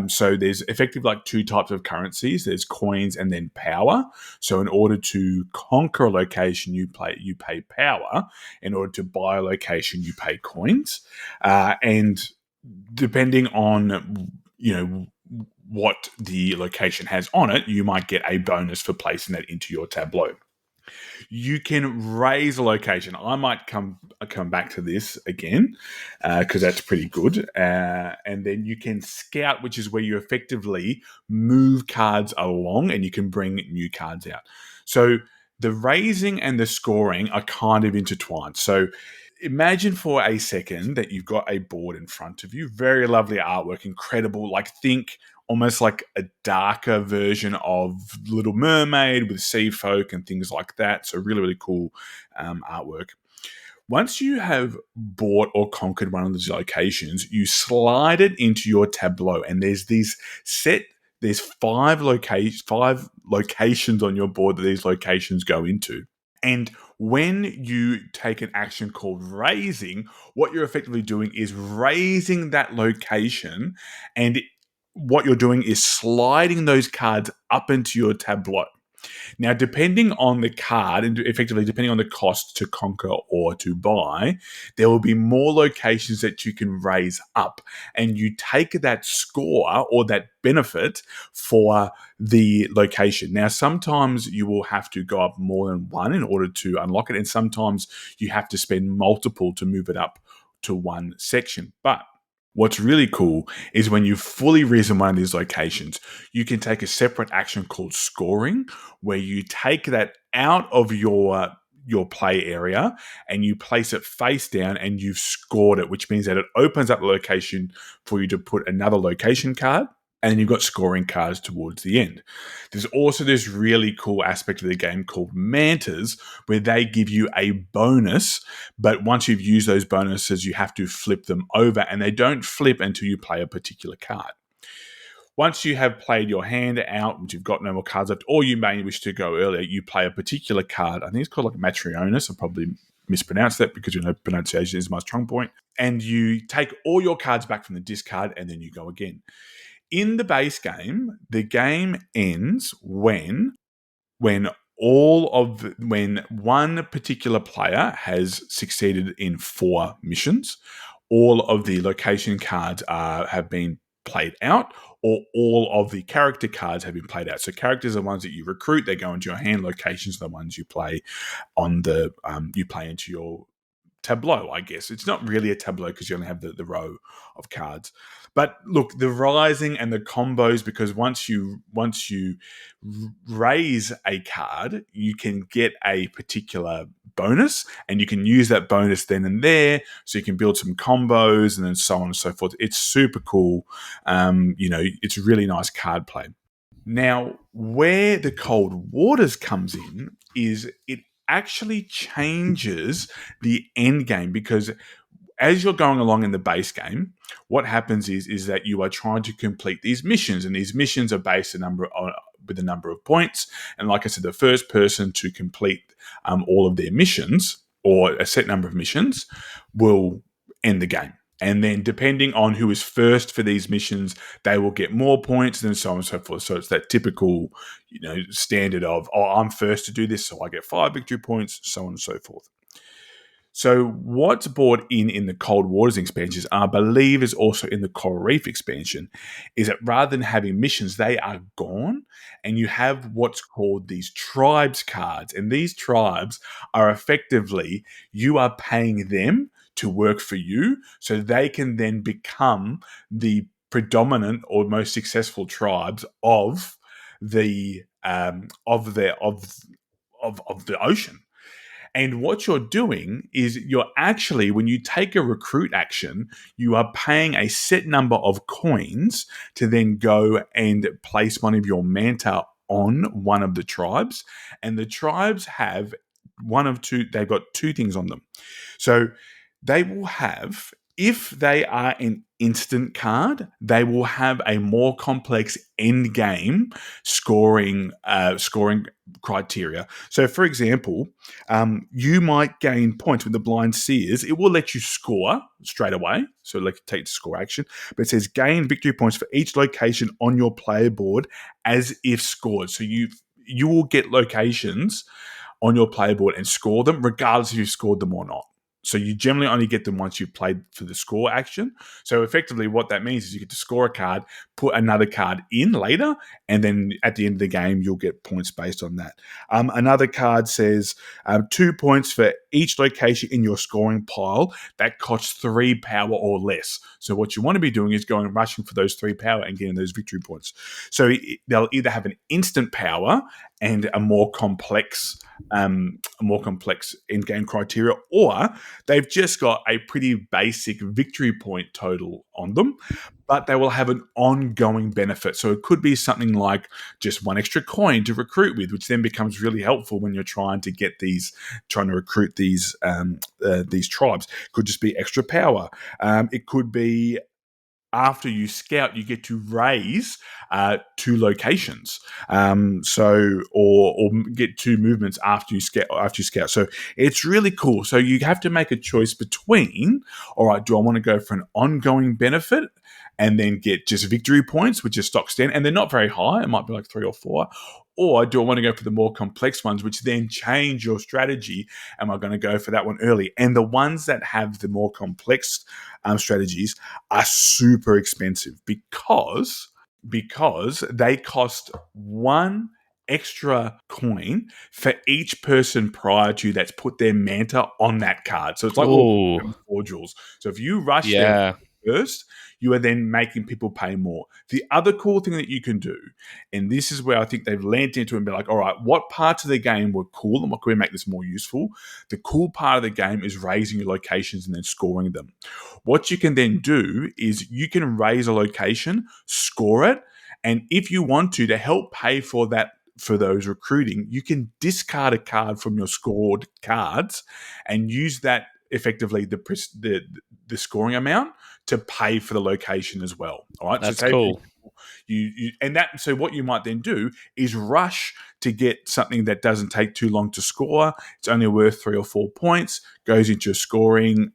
so there's effectively like 2 types of currencies. There's coins and then power. So in order to conquer a location, you pay power. In order to buy a location, you pay coins. And depending on what the location has on it, you might get a bonus for placing that into your tableau. You can raise a location. I might come back to this again because that's pretty good. And then you can scout, which is where you effectively move cards along and you can bring new cards out. So the raising and the scoring are kind of intertwined. So imagine for a second that you've got a board in front of you. Very lovely artwork, incredible. Like think almost like a darker version of Little Mermaid with sea folk and things like that. So really, really cool artwork. Once you have bought or conquered one of these locations, you slide it into your tableau, and there's five locations on your board that these locations go into. And when you take an action called raising, what you're effectively doing is raising that location, and what you're doing is sliding those cards up into your tableau. Now, depending on the card, and effectively depending on the cost to conquer or to buy, there will be more locations that you can raise up. And you take that score or that benefit for the location. Now, sometimes you will have to go up more than one in order to unlock it. And sometimes you have to spend multiple to move it up to one section. But what's really cool is when you've fully risen one of these locations, you can take a separate action called scoring, where you take that out of your play area and you place it face down and you've scored it, which means that it opens up the location for you to put another location card. And you've got scoring cards towards the end. There's also this really cool aspect of the game called mantas, where they give you a bonus, but once you've used those bonuses, you have to flip them over, and they don't flip until you play a particular card. Once you have played your hand out, and you've got no more cards left, or you may wish to go earlier, you play a particular card. I think it's called like Matrionis. I probably mispronounced that because pronunciation is my strong point. And you take all your cards back from the discard, and then you go again. In the base game, the game ends when one particular player has succeeded in 4 missions, all of the location cards have been played out, or all of the character cards have been played out. So characters are the ones that you recruit; they go into your hand. Locations are the ones you play on you play into your tableau, I guess. It's not really a tableau because you only have the row of cards. But look, the rising and the combos, because once you raise a card, you can get a particular bonus, and you can use that bonus then and there, so you can build some combos and then so on and so forth. It's super cool. It's really nice card play. Now, where the Cold Waters comes in is it actually changes the end game, because as you're going along in the base game, what happens is that you are trying to complete these missions, and these missions are based with a number of points. And like I said, the first person to complete all of their missions, or a set number of missions, will end the game. And then depending on who is first for these missions, they will get more points, and so on and so forth. So it's that typical, standard of, I'm first to do this, so I get 5 victory points, so on and so forth. So what's brought in the Cold Waters expansions, I believe is also in the Coral Reef expansion, is that rather than having missions, they are gone, and you have what's called these tribes cards. And these tribes are effectively, you are paying them to work for you, so they can then become the predominant or most successful tribes of the ocean. And what you're doing is you're actually, when you take a recruit action, you are paying a set number of coins to then go and place one of your manta on one of the tribes. And the tribes have they've got 2 things on them. So they will have, if they are an instant card, they will have a more complex end game scoring criteria. So, for example, you might gain points with the Blind Seers. It will let you score straight away, so take the score action. But it says gain victory points for each location on your player board as if scored. So you will get locations on your player board and score them, regardless if you've scored them or not. So you generally only get them once you've played for the score action. So effectively what that means is you get to score a card, put another card in later, and then at the end of the game, you'll get points based on that. Another card says 2 points for each location in your scoring pile that costs 3 power or less. So what you want to be doing is going and rushing for those 3 power and getting those victory points. So they'll either have an instant power and a more complex end-game criteria, or they've just got a pretty basic victory point total on them, but they will have an ongoing benefit. So it could be something like just 1 extra coin to recruit with, which then becomes really helpful when you're trying to recruit these tribes. It could just be extra power. It could be, after you scout, you get to raise 2 locations. Or get 2 movements after you scout. So it's really cool. So you have to make a choice between, all right, do I want to go for an ongoing benefit and then get just victory points, which is stock stand, and they're not very high. It might be like 3 or 4. Or do I want to go for the more complex ones, which then change your strategy? Am I going to go for that one early? And the ones that have the more complex strategies are super expensive because they cost one extra coin for each person prior to that's put their manta on that card. So it's like Ooh. 4 jewels. So if you rush there Yeah. first, you are then making people pay more. The other cool thing that you can do, and this is where I think they've leaned into and be like, all right, what parts of the game were cool and what can we make this more useful? The cool part of the game is raising your locations and then scoring them. What you can then do is you can raise a location, score it, and if you want to help pay for that, for those recruiting, you can discard a card from your scored cards and use that effectively the scoring amount to pay for the location as well. All right, That's so cool. So what you might then do is rush to get something that doesn't take too long to score. It's only worth 3 or 4 points, goes into your scoring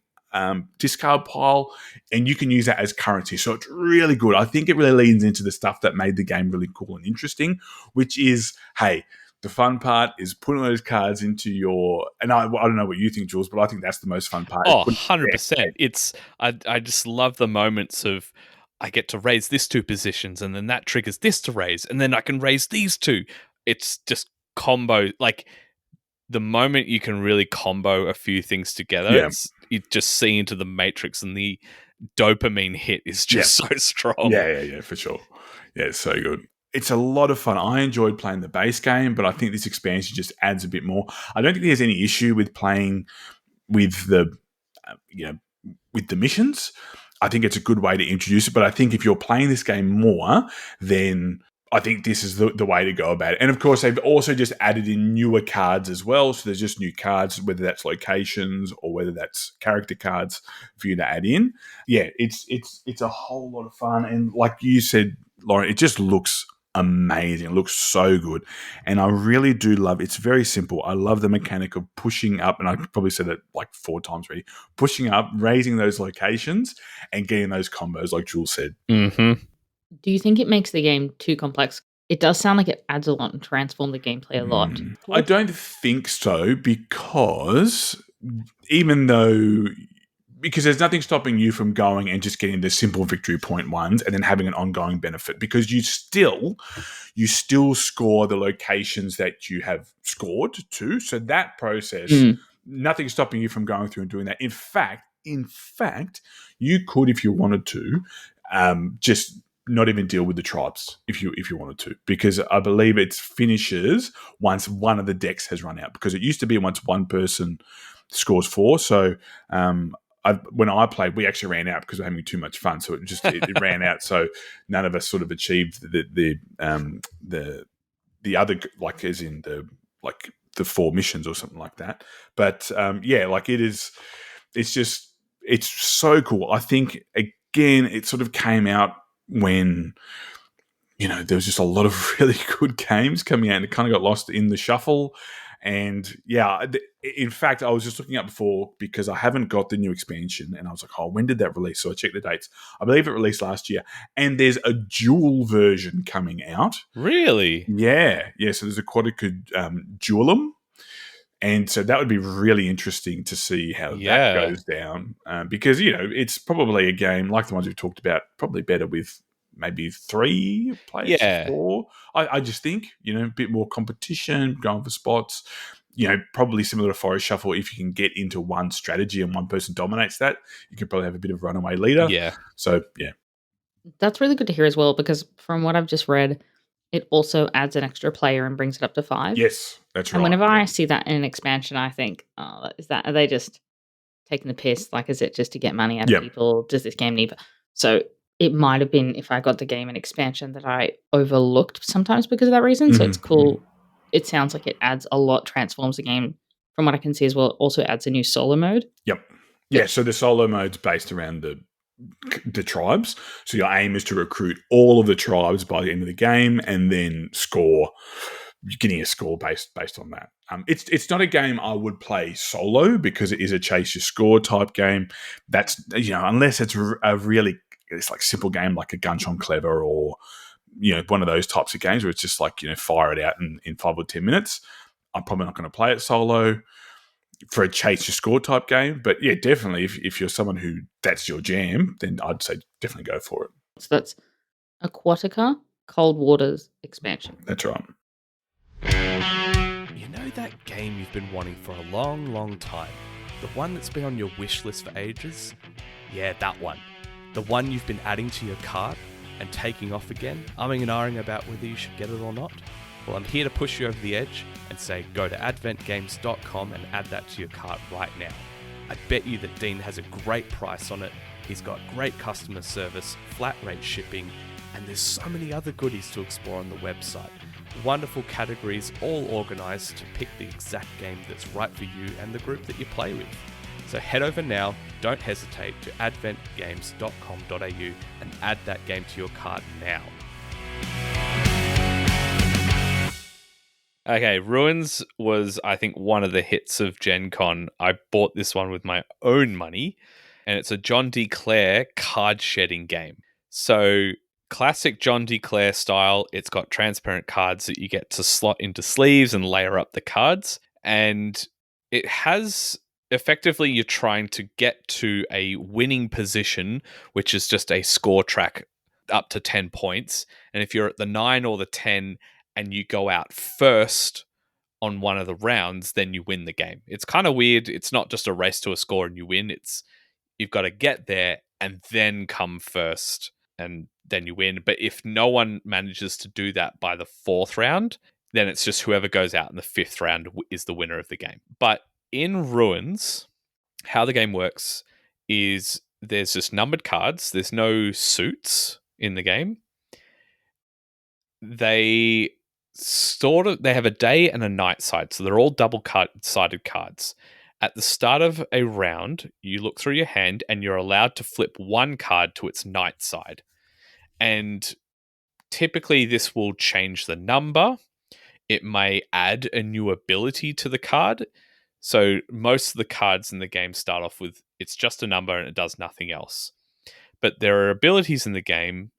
discard pile, and you can use that as currency. So it's really good. I think it really leans into the stuff that made the game really cool and interesting, which is, hey, the fun part is putting those cards into your, and I don't know what you think, Jules, but I think that's the most fun part. Oh, 100%. It's I just love the moments of I get to raise this 2 positions and then that triggers this to raise and then I can raise these 2. It's just combo, like the moment you can really combo a few things together, Yeah. you just see into the matrix and the dopamine hit is just so strong. Yeah, for sure. Yeah, it's so good. It's a lot of fun. I enjoyed playing the base game, but I think this expansion just adds a bit more. I don't think there's any issue with playing with the, with the missions. I think it's a good way to introduce it. But I think if you're playing this game more, then I think this is the way to go about it. And of course, they've also just added in newer cards as well. So there's just new cards, whether that's locations or whether that's character cards for you to add in. Yeah, it's a whole lot of fun. And like you said, Lauren, it just looks amazing. It looks so good. And I really do love, it's very simple. I love the mechanic of pushing up, and I probably said it like 4 times already, pushing up, raising those locations and getting those combos like Jules said. Mm-hmm. Do you think it makes the game too complex? It does sound like it adds a lot and transforms the gameplay a lot. I don't think so, because there's nothing stopping you from going and just getting the simple victory point ones and then having an ongoing benefit, because you still score the locations that you have scored to. So that process, nothing's stopping you from going through and doing that. In fact, you could, if you wanted to, just not even deal with the tribes if you wanted to, because I believe it finishes once one of the decks has run out, because it used to be once one person scores 4. So when I played, we actually ran out because we were having too much fun. So it ran out. So none of us sort of achieved the other, like as in the 4 missions or something like that. But it's so cool. I think again, it sort of came out when, there was just a lot of really good games coming out, and it kind of got lost in the shuffle. And in fact, I was just looking up before because I haven't got the new expansion, and I was like, oh, when did that release? So I checked the dates. I believe it released last year, and there's a dual version coming out. Really? Yeah. So there's Aquatica Dualum. And so that would be really interesting to see how that goes down, because, it's probably a game like the ones we've talked about, probably better with maybe 3 players, 4. I just think, a bit more competition, going for spots, probably similar to Forest Shuffle. If you can get into one strategy and one person dominates that, you could probably have a bit of runaway leader. Yeah. So, yeah. That's really good to hear as well, because from what I've just read, it also adds an extra player and brings it up to 5. Yes, that's right. And whenever I see that in an expansion, I think, are they just taking the piss? Like, is it just to get money out of people? Does this game need? So it might have been, if I got the game an expansion, that I overlooked sometimes because of that reason. So it's cool. It sounds like it adds a lot, transforms the game. From what I can see as well, it also adds a new solo mode. Yep. Yeah, so the solo mode's based around the tribes. So your aim is to recruit all of the tribes by the end of the game and then getting a score based on that. It's not a game I would play solo, because it is a chase your score type game. That's, unless it's a really, it's like simple game like a Gunch on Clever or one of those types of games where it's just like, fire it out in 5 or 10 minutes, I'm probably not going to play it solo for a chase your score type game. But yeah, definitely if you're someone who that's your jam, then I'd say definitely go for it. So that's Aquatica Cold Waters expansion. That's right. You know that game you've been wanting for a long, long time? The one that's been on your wish list for ages? Yeah, that one. The one you've been adding to your cart and taking off again, umming and ahhing about whether you should get it or not? Well, I'm here to push you over the edge and say go to adventgames.com and add that to your cart right now. I bet you that Dean has a great price on it, he's got great customer service, flat rate shipping, and there's so many other goodies to explore on the website. Wonderful categories all organised to pick the exact game that's right for you and the group that you play with. So head over now, don't hesitate, to adventgames.com.au and add that game to your cart now. Okay, Ruins was, I think, one of the hits of Gen Con. I bought this one with my own money, and it's a John D. Clare card shedding game. So classic John D. Clare style, it's got transparent cards that you get to slot into sleeves and layer up the cards. And it has, effectively, you're trying to get to a winning position, which is just a score track up to 10 points. And if you're at the 9 or the 10 and you go out first on one of the rounds, then you win the game. It's kind of weird. It's not just a race to a score and you win. It's you've got to get there and then come first and then you win. But if no one manages to do that by the 4th round, then it's just whoever goes out in the 5th round is the winner of the game. But in Ruins, how the game works is there's just numbered cards. There's no suits in the game. They have a day and a night side, so they're all double-sided cards. At the start of a round, you look through your hand and you're allowed to flip one card to its night side. And typically this will change the number. It may add a new ability to the card. So most of the cards in the game start off with it's just a number and it does nothing else. But there are abilities in the game.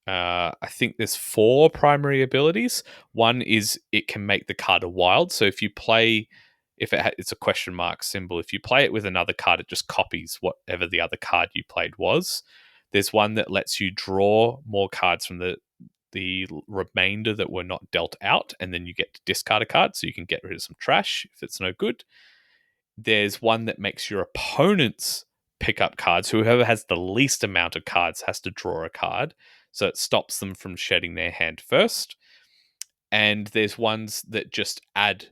I think there's 4 primary abilities. One is it can make the card a wild. So if you play, it's a question mark symbol. If you play it with another card, it just copies whatever the other card you played was. There's one that lets you draw more cards from the remainder that were not dealt out, and then you get to discard a card, so you can get rid of some trash if it's no good. There's one that makes your opponents pick up cards. Whoever has the least amount of cards has to draw a card, so it stops them from shedding their hand first. And there's ones that just add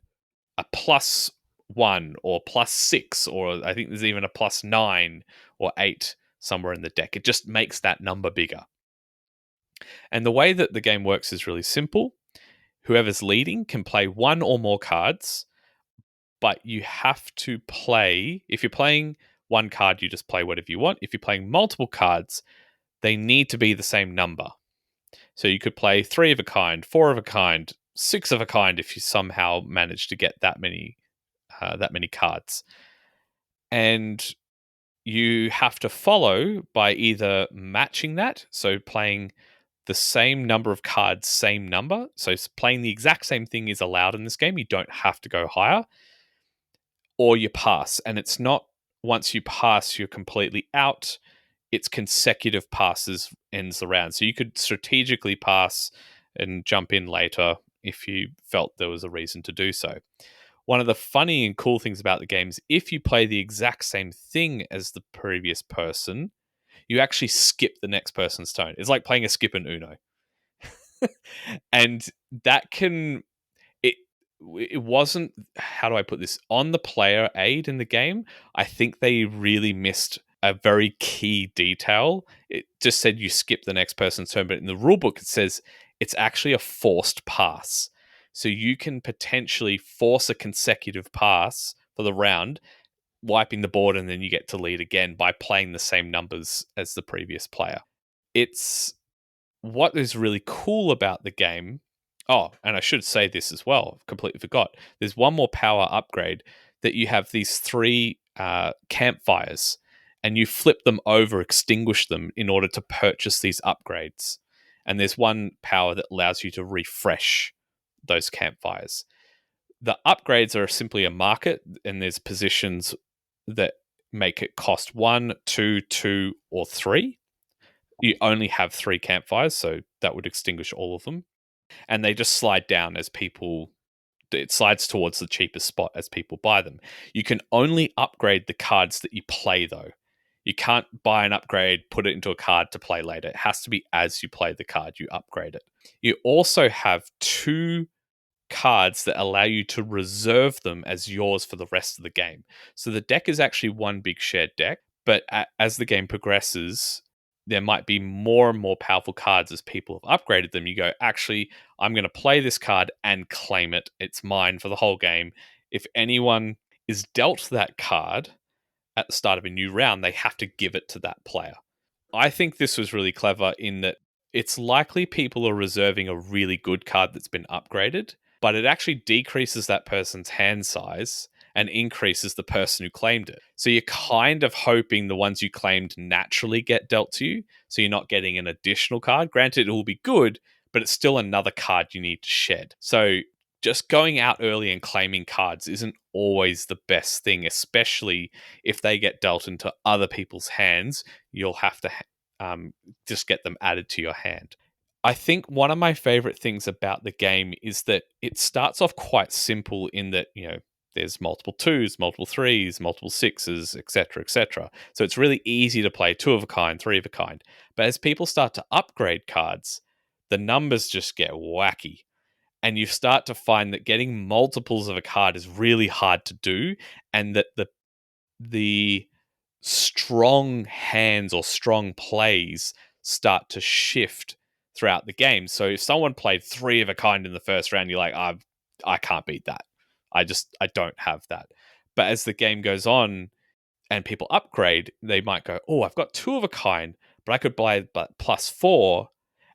a +1 or +6, or I think there's even a +9 or 8 somewhere in the deck. It just makes that number bigger. And the way that the game works is really simple. Whoever's leading can play 1 or more cards, but you have to play, if you're playing 1 card, you just play whatever you want. If you're playing multiple cards, they need to be the same number. So you could play 3 of a kind, 4 of a kind, 6 of a kind if you somehow manage to get that many cards. And you have to follow by either matching that, so playing the same number of cards, same number. So playing the exact same thing is allowed in this game. You don't have to go higher. Or you pass. And it's not once you pass, you're completely out. It's consecutive passes ends the round. So you could strategically pass and jump in later if you felt there was a reason to do so. One of the funny and cool things about the game is if you play the exact same thing as the previous person, you actually skip the next person's turn. It's like playing a skip in Uno. And that it wasn't, how do I put this, on the player aid in the game. I think they really missed a very key detail. It just said you skip the next person's turn, but in the rulebook it says it's actually a forced pass. So you can potentially force a consecutive pass for the round, wiping the board, and then you get to lead again by playing the same numbers as the previous player. It's what is really cool about the game. Oh, and I should say this as well. I've completely forgot. There's one more power upgrade that you have these 3 campfires, and you flip them over, extinguish them in order to purchase these upgrades. and there's one power that allows you to refresh those campfires. The upgrades are simply a market, and there's positions that make it cost 1, 2, 2, or 3. You only have 3 campfires, so that would extinguish all of them. And they just slide down as people... It slides towards the cheapest spot as people buy them. You can only upgrade the cards that you play, though. You can't buy an upgrade, put it into a card to play later. It has to be as you play the card, you upgrade it. You also have 2 cards that allow you to reserve them as yours for the rest of the game. So the deck is actually one big shared deck, but as the game progresses, there might be more and more powerful cards as people have upgraded them. You go, actually, I'm going to play this card and claim it. It's mine for the whole game. If anyone is dealt that card at the start of a new round, they have to give it to that player. I think this was really clever in that it's likely people are reserving a really good card that's been upgraded, but it actually decreases that person's hand size and increases the person who claimed it. So you're kind of hoping the ones you claimed naturally get dealt to you, so you're not getting an additional card. Granted, it will be good, but it's still another card you need to shed. So just going out early and claiming cards isn't always the best thing, especially if they get dealt into other people's hands. You'll have to just get them added to your hand. I think one of my favorite things about the game is that it starts off quite simple in that, there's multiple 2s, multiple 3s, multiple 6s, etc., etc. So it's really easy to play 2 of a kind, 3 of a kind. But as people start to upgrade cards, the numbers just get wacky. And you start to find that getting multiples of a card is really hard to do, and that the strong hands or strong plays start to shift throughout the game. So if someone played 3 of a kind in the first round, you're like, I can't beat that. I don't have that. But as the game goes on and people upgrade, they might go, oh, I've got 2 of a kind, but I could buy but +4,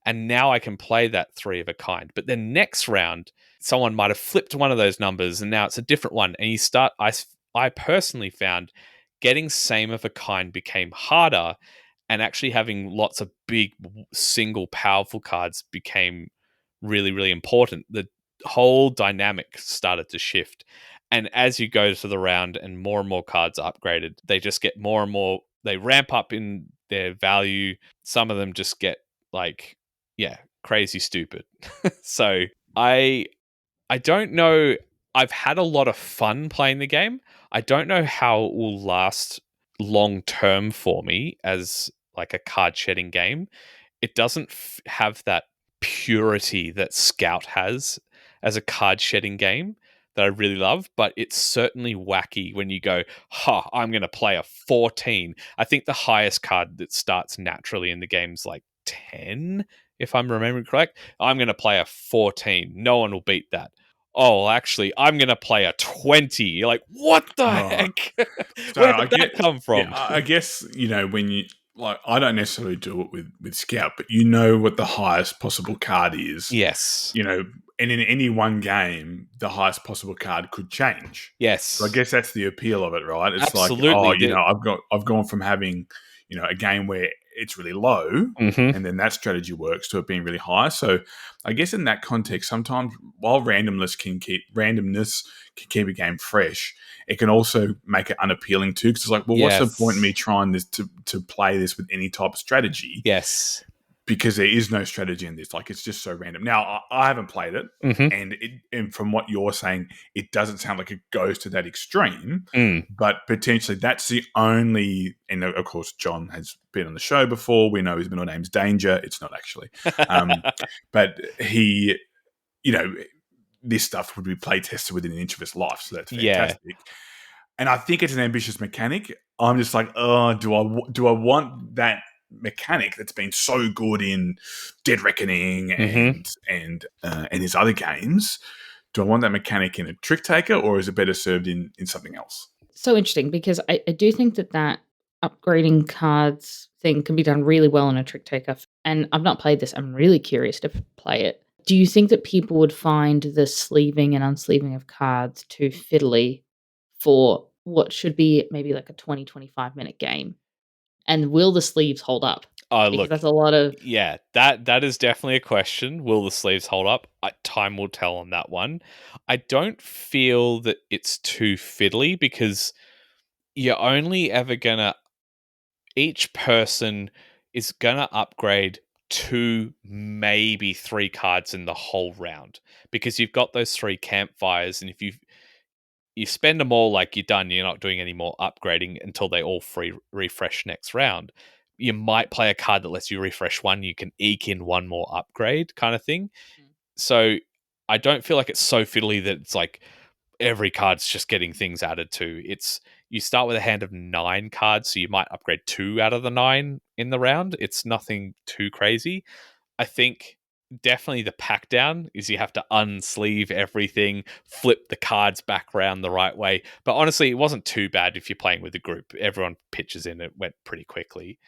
and now I can play that 3 of a kind. But then next round, someone might have flipped one of those numbers, and now it's a different one. And you start, I personally found getting same of a kind became harder, and actually having lots of big single powerful cards became really, really important. The whole dynamic started to shift. And as you go to the round and more cards are upgraded, they just get more and more, they ramp up in their value. Some of them just get crazy stupid. So I don't know. I've had a lot of fun playing the game. I don't know how it will last long term for me as like a card shedding game. It doesn't have that purity that Scout has as a card shedding game that I really love, but it's certainly wacky when you go, I'm going to play a 14. I think the highest card that starts naturally in the game's like 10, if I'm remembering correct. I'm going to play a 14. No one will beat that. Oh, actually, I'm going to play a 20. You're like, what the heck? So Where did that come from? Yeah, I guess, when you, I don't necessarily do it with Scout, but what the highest possible card is. Yes. And in any one game, the highest possible card could change. Yes. So I guess that's the appeal of it, right? It's Absolutely. I've gone from having, a game where it's really low, and then that strategy works, to it being really high. So I guess in that context, sometimes while randomness can keep a game fresh, it can also make it unappealing too. Because it's like, well, what's the point in me trying this to play this with any type of strategy? Yes. Because there is no strategy in this. Like, it's just so random. Now, I haven't played it, and from what you're saying, it doesn't sound like it goes to that extreme. But potentially, that's the only. And of course, John has been on the show before. We know his middle name's Danger. It's not actually, but he, this stuff would be play tested within an inch of his life. So that's fantastic. Yeah. And I think it's an ambitious mechanic. I'm just like, do I want that mechanic that's been so good in Dead Reckoning and his other games? Do I want that mechanic in a Trick Taker, or is it better served in something else? So interesting, because I do think that upgrading cards thing can be done really well in a Trick Taker. And I've not played this. I'm really curious to play it. Do you think that people would find the sleeving and unsleeving of cards too fiddly for what should be maybe like a 20, 25 minute game? And will the sleeves hold up? Oh, Because look, that's a lot of... yeah, that is definitely a question. Will the sleeves hold up? Time will tell on that one. I don't feel that it's too fiddly because you're only ever gonna... Each person is gonna upgrade 2, maybe 3 cards in the whole round because you've got those 3 campfires, and if you spend them all, like, you're done. You're not doing any more upgrading until they all free refresh next round. You might play a card that lets you refresh 1. You can eke in 1 more upgrade kind of thing. So I don't feel like it's so fiddly that it's like every card's just getting things added to. It's... You start with a hand of 9 cards, so you might upgrade 2 out of the 9 in the round. It's nothing too crazy. I think definitely the pack down is you have to unsleeve everything, flip the cards back around the right way. But honestly, it wasn't too bad if you're playing with a group. Everyone pitches in, it went pretty quickly.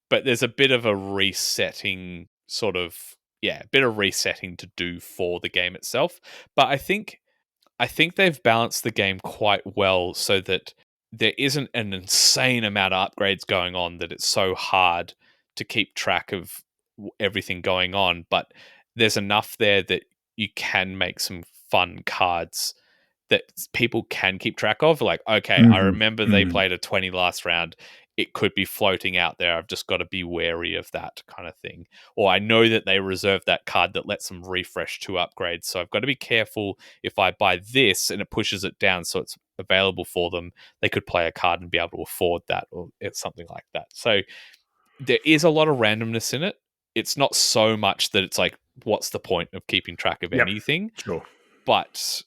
But there's a bit of a resetting a bit of resetting to do for the game itself. But I think they've balanced the game quite well so that there isn't an insane amount of upgrades going on that it's so hard to keep track of everything going on, but there's enough there that you can make some fun cards that people can keep track of. Like, okay, I remember they played a 20 last round. It could be floating out there. I've just got to be wary of that kind of thing. Or I know that they reserved that card that lets them refresh 2 upgrades. So I've got to be careful if I buy this and it pushes it down so it's available for them. They could play a card and be able to afford that or it's something like that. So there is a lot of randomness in it. It's not so much that it's like, what's the point of keeping track of anything? Sure. But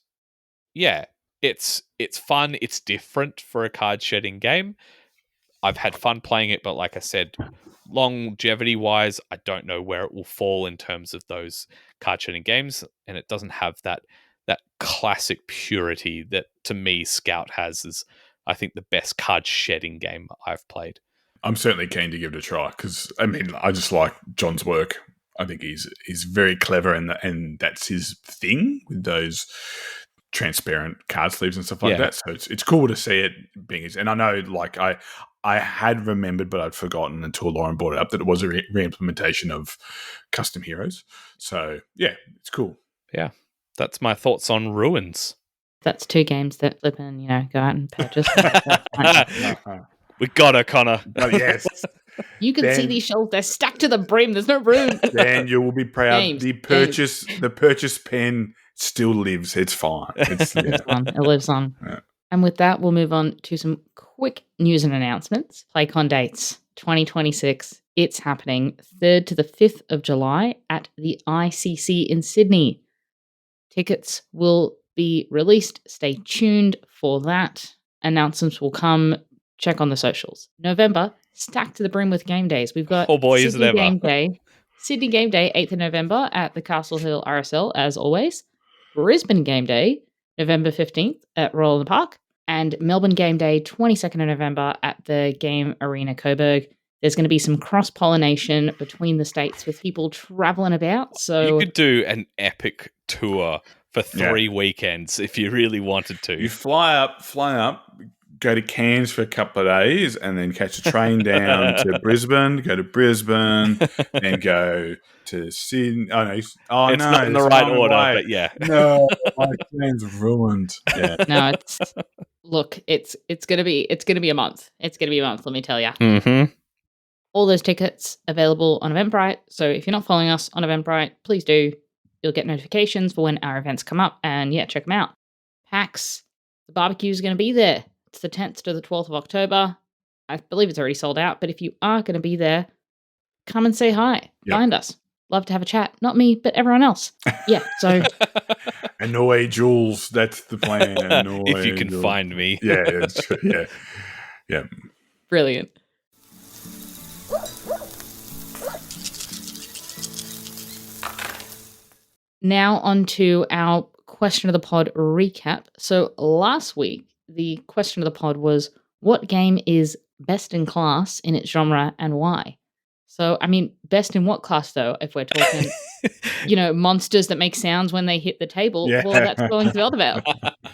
yeah, it's fun. It's different for a card shedding game. I've had fun playing it, but like I said, longevity-wise, I don't know where it will fall in terms of those card-shedding games, and it doesn't have that classic purity that, to me, Scout has as, I think, the best card-shedding game I've played. I'm certainly keen to give it a try because, I mean, I just like John's work. I think he's very clever, and that's his thing with those transparent card sleeves and stuff like that. So it's cool to see it being... And I know, like, I had remembered, but I'd forgotten until Lauren brought it up, that it was a re-implementation of custom heroes. So, yeah, it's cool. Yeah, that's my thoughts on Ruins. That's 2 games that Flip and, go out and purchase. We got her, Connor. Oh, yes. You can see these shelves. They're stacked to the brim. There's no room. Then you will be proud. Games, the purchase pen still lives. It's fine. It lives on. Yeah. And with that, we'll move on to some quick news and announcements. PlayCon dates 2026. It's happening 3rd to the 5th of July at the ICC in Sydney. Tickets will be released. Stay tuned for that. Announcements will come. Check on the socials. November, stacked to the brim with game days. We've got Sydney Game Day. Sydney Game Day, 8th of November at the Castle Hill RSL, as always. Brisbane Game Day, November 15th at Royal in the Park. And Melbourne Game Day, 22nd of November at the Game Arena Coburg. There's going to be some cross-pollination between the states with people traveling about. So you could do an epic tour for 3 weekends if you really wanted to. You fly up, go to Cairns for a couple of days, and then catch a train down to Brisbane, go to Brisbane, and go to Sydney. Oh, no. It's not in the right order, but yeah. No, my plan's ruined. Yeah. No, it's gonna be a month. It's gonna be a month, let me tell you. Mm-hmm. All those tickets available on Eventbrite. So if you're not following us on Eventbrite, please do. You'll get notifications for when our events come up, and check them out. PAX, the barbecue is going to be there. It's the 10th to the 12th of October. I believe it's already sold out, but if you are going to be there, come and say hi. Yep. Find us. Love to have a chat. Not me, but everyone else. Yeah, so... Annoy Jules. That's the plan. If you can find me. Yeah. Brilliant. Now on to our question of the pod recap. So last week, the question of the pod was, what game is best in class in its genre and why? So, I mean, best in what class, though, if we're talking, monsters that make sounds when they hit the table? Yeah. Well, that's going to the other bell.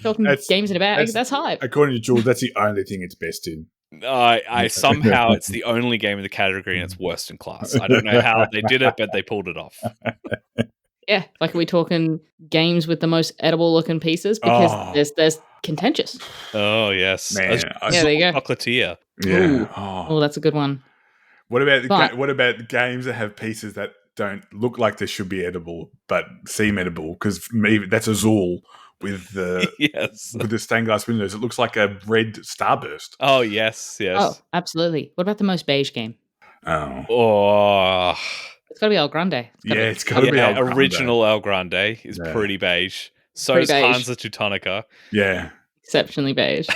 Talking games in a bag, that's hype. According to Jules, that's the only thing it's best in. I somehow it's the only game in the category and it's worst in class. I don't know how they did it, but they pulled it off. Yeah, like are we talking games with the most edible looking pieces? Because there's contentious. Oh yes, Man, there you go. Chocolatier. Yeah. Oh, that's a good one. What about But- what about games that have pieces that don't look like they should be edible but seem edible? Because maybe that's Azul with the with the stained glass windows. It looks like a red starburst. Oh yes. Oh, absolutely. What about the most beige game? Oh. It's got to be El Grande. It's got to be El Grande. Original El Grande is pretty beige. So is Hansa Teutonica. Yeah. Exceptionally beige.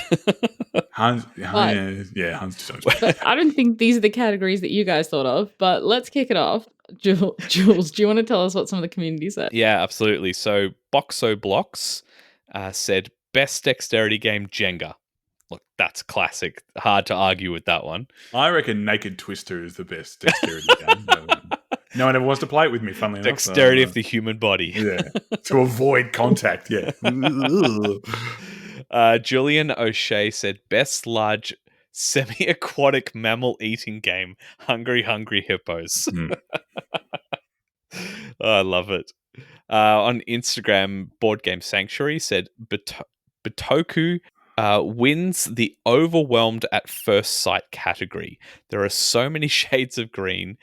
Hans Teutonica. But I don't think these are the categories that you guys thought of, but let's kick it off. Jules, do you want to tell us what some of the community said? Yeah, absolutely. So Boxo Blocks said best dexterity game Jenga. Look, that's classic. Hard to argue with that one. I reckon Naked Twister is the best dexterity game. No one ever wants to play it with me, funnily enough. Dexterity of the human body. Yeah. To avoid contact, yeah. Julian O'Shea said best large semi-aquatic mammal eating game, Hungry Hungry Hippos. I love it. On Instagram, Board Game Sanctuary said Bitoku wins the overwhelmed at first sight category. There are so many shades of green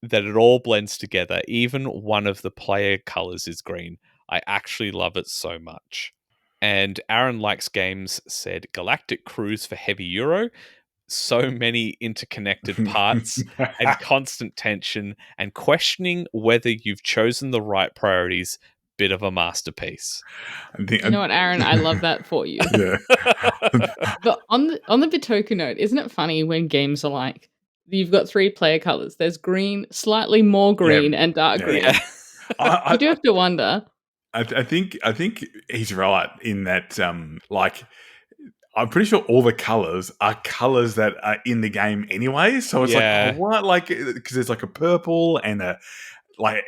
that it all blends together. Even one of the player colors is green. I actually love it so much. And Aaron Likes Games said Galactic Cruise for Heavy Euro. So many interconnected parts and constant tension and questioning whether you've chosen the right priorities. Bit of a masterpiece. You know what, Aaron? I love that for you. Yeah. But on the Bitoku note, isn't it funny when games are like, you've got 3 player colors. There's green, slightly more green, and dark green. You do have to wonder. I think he's right in that, I'm pretty sure all the colors are colors that are in the game anyway. So it's what? Like, because there's like a purple and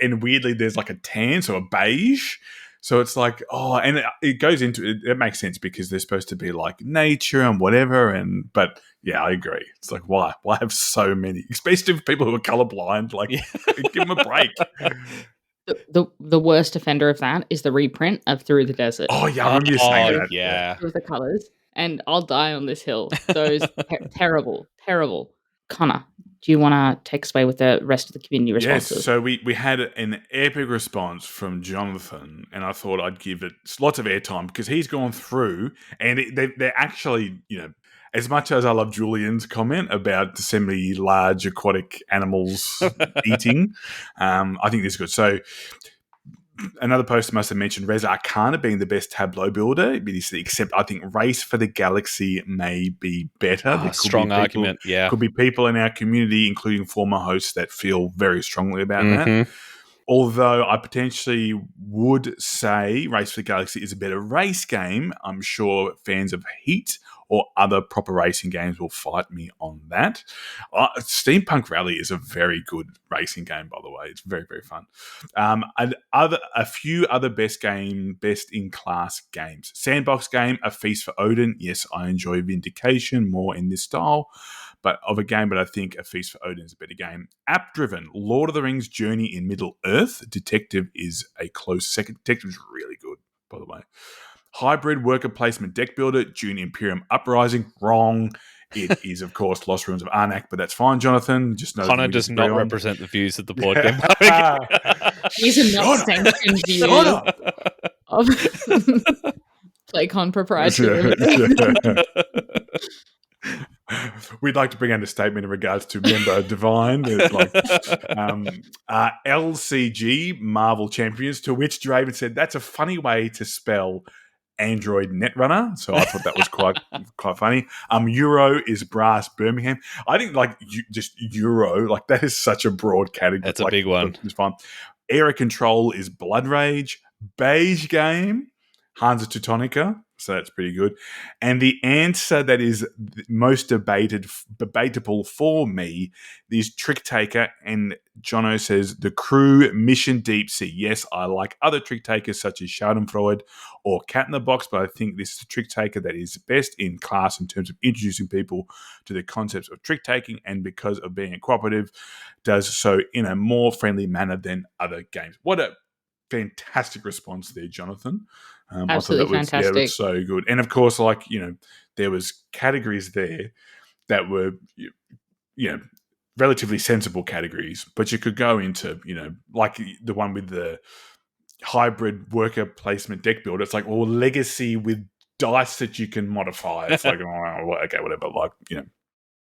and weirdly there's like a tan, so a beige. So it's like, and it goes into it. It makes sense because they're supposed to be like nature and whatever. But yeah, I agree. It's like, why have so many? Especially for people who are colorblind. Like, give them a break. The worst offender of that is the reprint of Through the Desert. Oh yeah, I remember you saying that. Yeah, with the colors, and I'll die on this hill. Those terrible. Connor, do you want to take us away with the rest of the community responses? Yes, so we had an epic response from Jonathan, and I thought I'd give it lots of airtime because he's gone through, and they're actually, as much as I love Julian's comment about the semi-large aquatic animals eating, I think this is good. So another poster must have mentioned Res Arcana being the best tableau builder, except I think Race for the Galaxy may be better. Strong argument, Could be people in our community, including former hosts, that feel very strongly about that. Although I potentially would say Race for the Galaxy is a better race game. I'm sure fans of Heat or other proper racing games will fight me on that. Steampunk Rally is a very good racing game, by the way. It's very, very fun. A few other best-in-class games. Sandbox game, A Feast for Odin. Yes, I enjoy Vindication more in this style, but I think A Feast for Odin is a better game. App-driven, Lord of the Rings Journey in Middle-earth. Detective is a close second. Detective is really good, by the way. Hybrid worker placement deck builder, Dune Imperium Uprising. Wrong. It is, of course, Lost Ruins of Arnak, but that's fine, Jonathan. Just know Connor does not represent the views of the board game. These are not sanctioned views of PlayCon proprietary. We'd like to bring out a statement in regards to Member Divine. There's LCG Marvel Champions, to which Draven said, that's a funny way to spell Android Netrunner. So I thought that was quite funny. Euro is Brass Birmingham. I think just Euro, that is such a broad category. That's a big one. It's fun. Area Control is Blood Rage. Beige Game, Hansa Teutonica. So that's pretty good. And the answer that is most debatable for me is Trick Taker. And Jono says the Crew Mission Deep Sea. Yes, I like other Trick Takers such as Schadenfreude or Cat in the Box, but I think this is a Trick Taker that is best in class in terms of introducing people to the concepts of trick taking, and because of being a cooperative, does so in a more friendly manner than other games. What a fantastic response there, Jonathan. Absolutely I thought that was, fantastic. it was so good. And of course, there was categories there that were, relatively sensible categories, but you could go into, like the one with the hybrid worker placement deck builder. It's like, well, legacy with dice that you can modify. It's like, okay, whatever.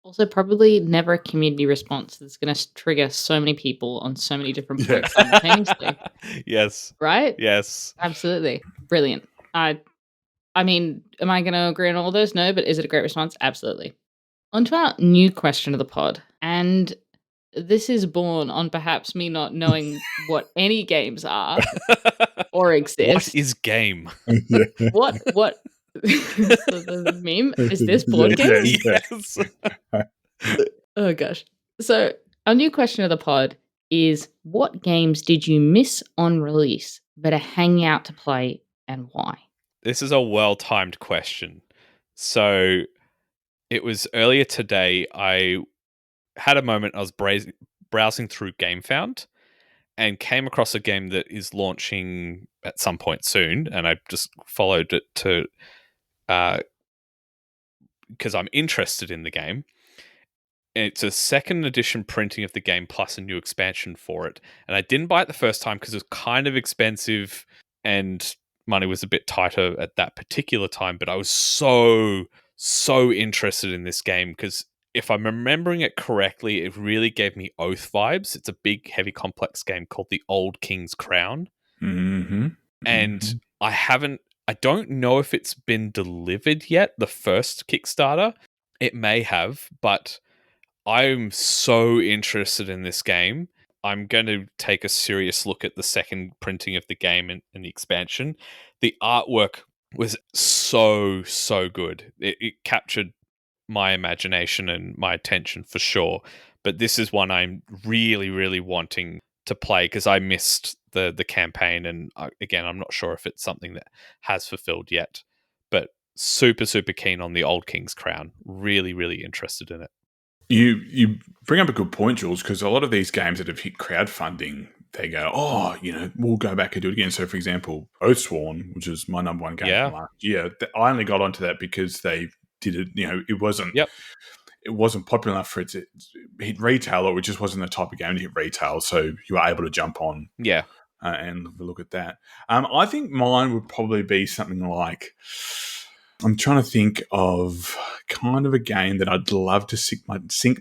Also, probably never a community response that's going to trigger so many people on so many different points simultaneously. Yes. Right? Yes. Absolutely. Brilliant. I mean, am I going to agree on all those? No, but is it a great response? Absolutely. On to our new question of the pod. And this is born on perhaps me not knowing what any games are or exist. What is game? What so the meme is this board game? Yes. Oh gosh. So our new question of the pod is, what games did you miss on release but are hanging out to play, and why? This is a well-timed question. So it was earlier today. I had a moment. I was browsing through GameFound and came across a game that is launching at some point soon, and I just followed it to because I'm interested in the game. And it's a second edition printing of the game plus a new expansion for it. And I didn't buy it the first time because it was kind of expensive and money was a bit tighter at that particular time. But I was so interested in this game because if I'm remembering it correctly, it really gave me Oath vibes. It's a big, heavy, complex game called The Old King's Crown. Mm-hmm. And I don't know if it's been delivered yet, the first Kickstarter. It may have, but I'm so interested in this game. I'm going to take a serious look at the second printing of the game and the expansion. The artwork was so good. It captured my imagination and my attention for sure. But this is one I'm really wanting to play because I missed the campaign, and again, I'm not sure if it's something that has fulfilled yet. But super keen on the Old King's Crown. Really interested in it. You bring up a good point, Jules, because a lot of these games that have hit crowdfunding, they go, we'll go back and do it again. So, for example, Oathsworn, which is my number one game from last year, I only got onto that because they did it. It wasn't. Yep. It wasn't popular enough for it to hit retail, or it just wasn't the type of game to hit retail. So you were able to jump on, and look at that. I think mine would probably be something like. I'm trying to think of kind of a game that I'd love to sink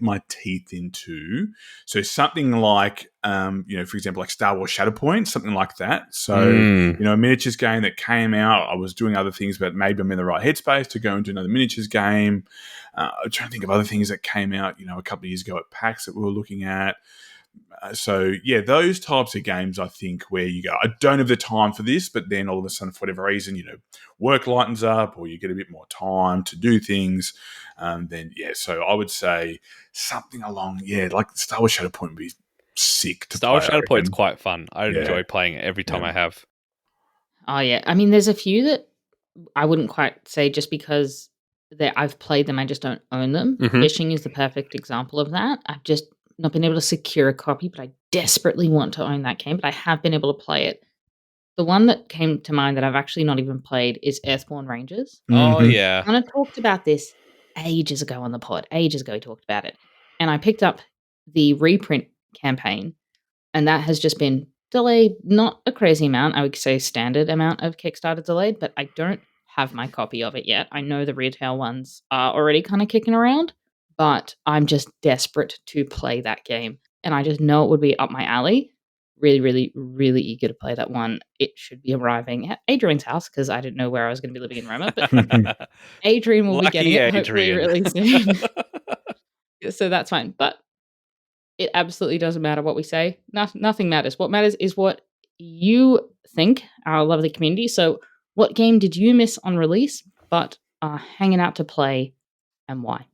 my teeth into. So something like, for example, like Star Wars Shatterpoint, something like that. So, a miniatures game that came out. I was doing other things, but maybe I'm in the right headspace to go and do another miniatures game. I'm trying to think of other things that came out, a couple of years ago at PAX that we were looking at. Those types of games, I think, where you go, I don't have the time for this, but then all of a sudden, for whatever reason, work lightens up or you get a bit more time to do things. So I would say something along, like Star Wars Shatterpoint would be sick to Star Wars play. Shatterpoint's quite fun. I enjoy playing it every time I have. Oh, yeah. I mean, there's a few that I wouldn't quite say just because I've played them, I just don't own them. Mm-hmm. Fishing is the perfect example of that. I've just not been able to secure a copy, but I desperately want to own that game, but I have been able to play it. The one that came to mind that I've actually not even played is Earthborn Rangers. Oh, yeah. I kind of talked about this ages ago on the pod. Ages ago, we talked about it. And I picked up the reprint campaign, and that has just been delayed. Not a crazy amount. I would say standard amount of Kickstarter delayed, but I don't have my copy of it yet. I know the retail ones are already kind of kicking around, but I'm just desperate to play that game. And I just know it would be up my alley. Really eager to play that one. It should be arriving at Adrian's house because I didn't know where I was going to be living in Roma, but Adrian will be getting it hopefully really soon. So that's fine. But it absolutely doesn't matter what we say. Nothing matters. What matters is what you think, our lovely community. So What game did you miss on release but are hanging out to play, and why?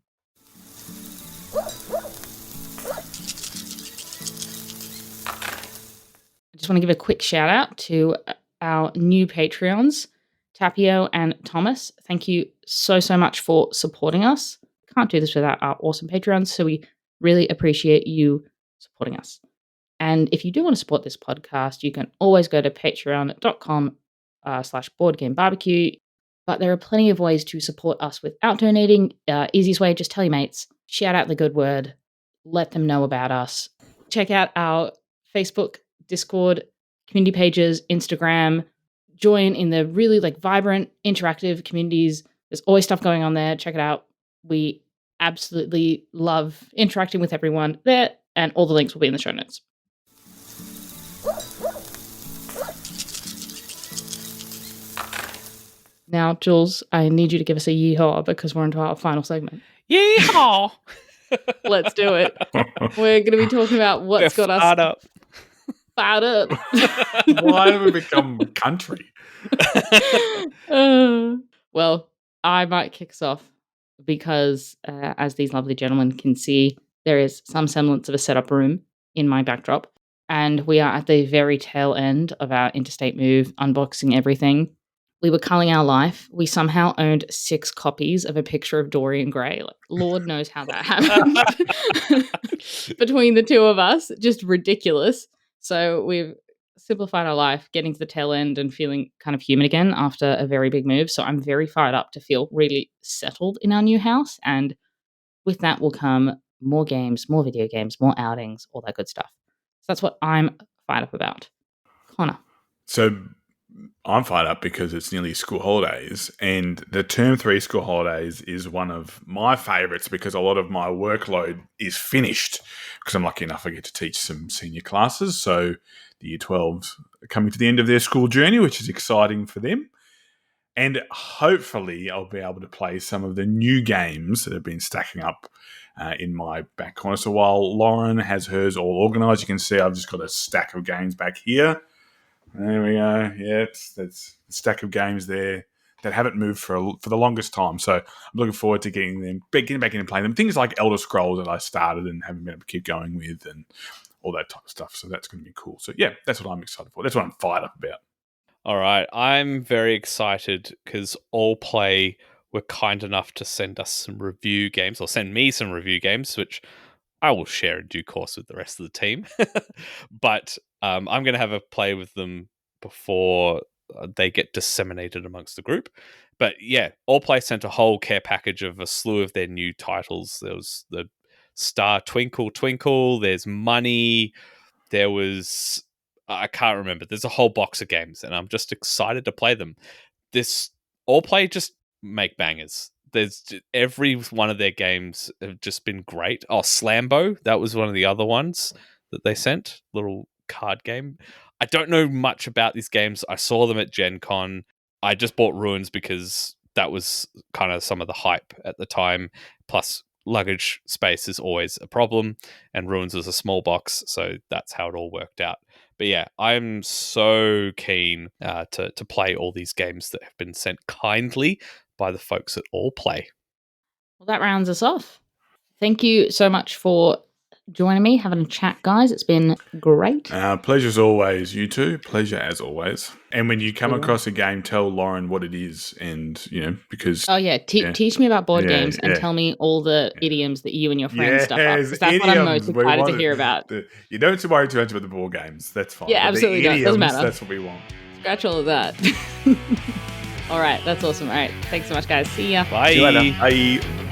I just want to give a quick shout out to our new Patreons, Tapio and Thomas. Thank you so much for supporting us. Can't do this without our awesome Patreons, so we really appreciate you supporting us. And if you do want to support this podcast, you can always go to patreon.com/boardgamebarbecue. But there are plenty of ways to support us without donating. Easiest way, just tell your mates, shout out the good word, let them know about us. Check out our Facebook, Discord, community pages, Instagram. Join in the really vibrant, interactive communities. There's always stuff going on there. Check it out. We absolutely love interacting with everyone there, and all the links will be in the show notes. Now, Jules, I need you to give us a yee-haw because we're into our final segment. Yee-haw! Let's do it. We're going to be talking about what's got us fired up. Why have we become country? Well, I might kick us off because, as these lovely gentlemen can see, there is some semblance of a setup room in my backdrop, and we are at the very tail end of our interstate move, unboxing everything. We were culling our life. We somehow owned 6 copies of A Picture of Dorian Gray. Lord knows how that happened. Between the two of us, just ridiculous. So we've simplified our life, getting to the tail end and feeling kind of human again after a very big move. So I'm very fired up to feel really settled in our new house. And with that will come more games, more video games, more outings, all that good stuff. So that's what I'm fired up about. Connor. So I'm fired up because it's nearly school holidays, and the term 3 school holidays is one of my favourites because a lot of my workload is finished because I'm lucky enough I get to teach some senior classes. So the year 12s are coming to the end of their school journey, which is exciting for them. And hopefully I'll be able to play some of the new games that have been stacking up in my back corner. So while Lauren has hers all organised, you can see I've just got a stack of games back here. There we go. Yeah, that's a stack of games there that haven't moved for the longest time. So I'm looking forward to getting back in and playing them. Things like Elder Scrolls that I started and haven't been able to keep going with and all that type of stuff. So that's going to be cool. So yeah, that's what I'm excited for. That's what I'm fired up about. All right. I'm very excited because All Play were kind enough to send us some review games, or send me some review games, which I will share in due course with the rest of the team. But I'm going to have a play with them before they get disseminated amongst the group. But yeah, All Play sent a whole care package of a slew of their new titles. There was the Star Twinkle Twinkle, there's Money, there was... I can't remember. There's a whole box of games, and I'm just excited to play them. This All Play just make bangers. There's every one of their games have just been great. Oh, Slambo, that was one of the other ones that they sent. Little card game. I don't know much about these games. I saw them at Gen Con. I just bought Ruins because that was kind of some of the hype at the time. Plus, luggage space is always a problem, and Ruins was a small box, so that's how it all worked out. But yeah, I'm so keen to play all these games that have been sent kindly by the folks at All Play. Well, that rounds us off. Thank you so much for joining me, having a chat, guys. It's been great. Pleasure as always, you two. Pleasure as always. And when you come across a game, tell Lauren what it is, and because teach me about board games and tell me all the idioms that you and your friends stuff up. Because that's what I'm most excited to hear about. You don't have to worry too much about the board games. That's fine. Yeah, absolutely. Doesn't matter. That's what we want. Scratch all of that. All right, that's awesome. All right, thanks so much, guys. See ya. Bye. See you later. Bye.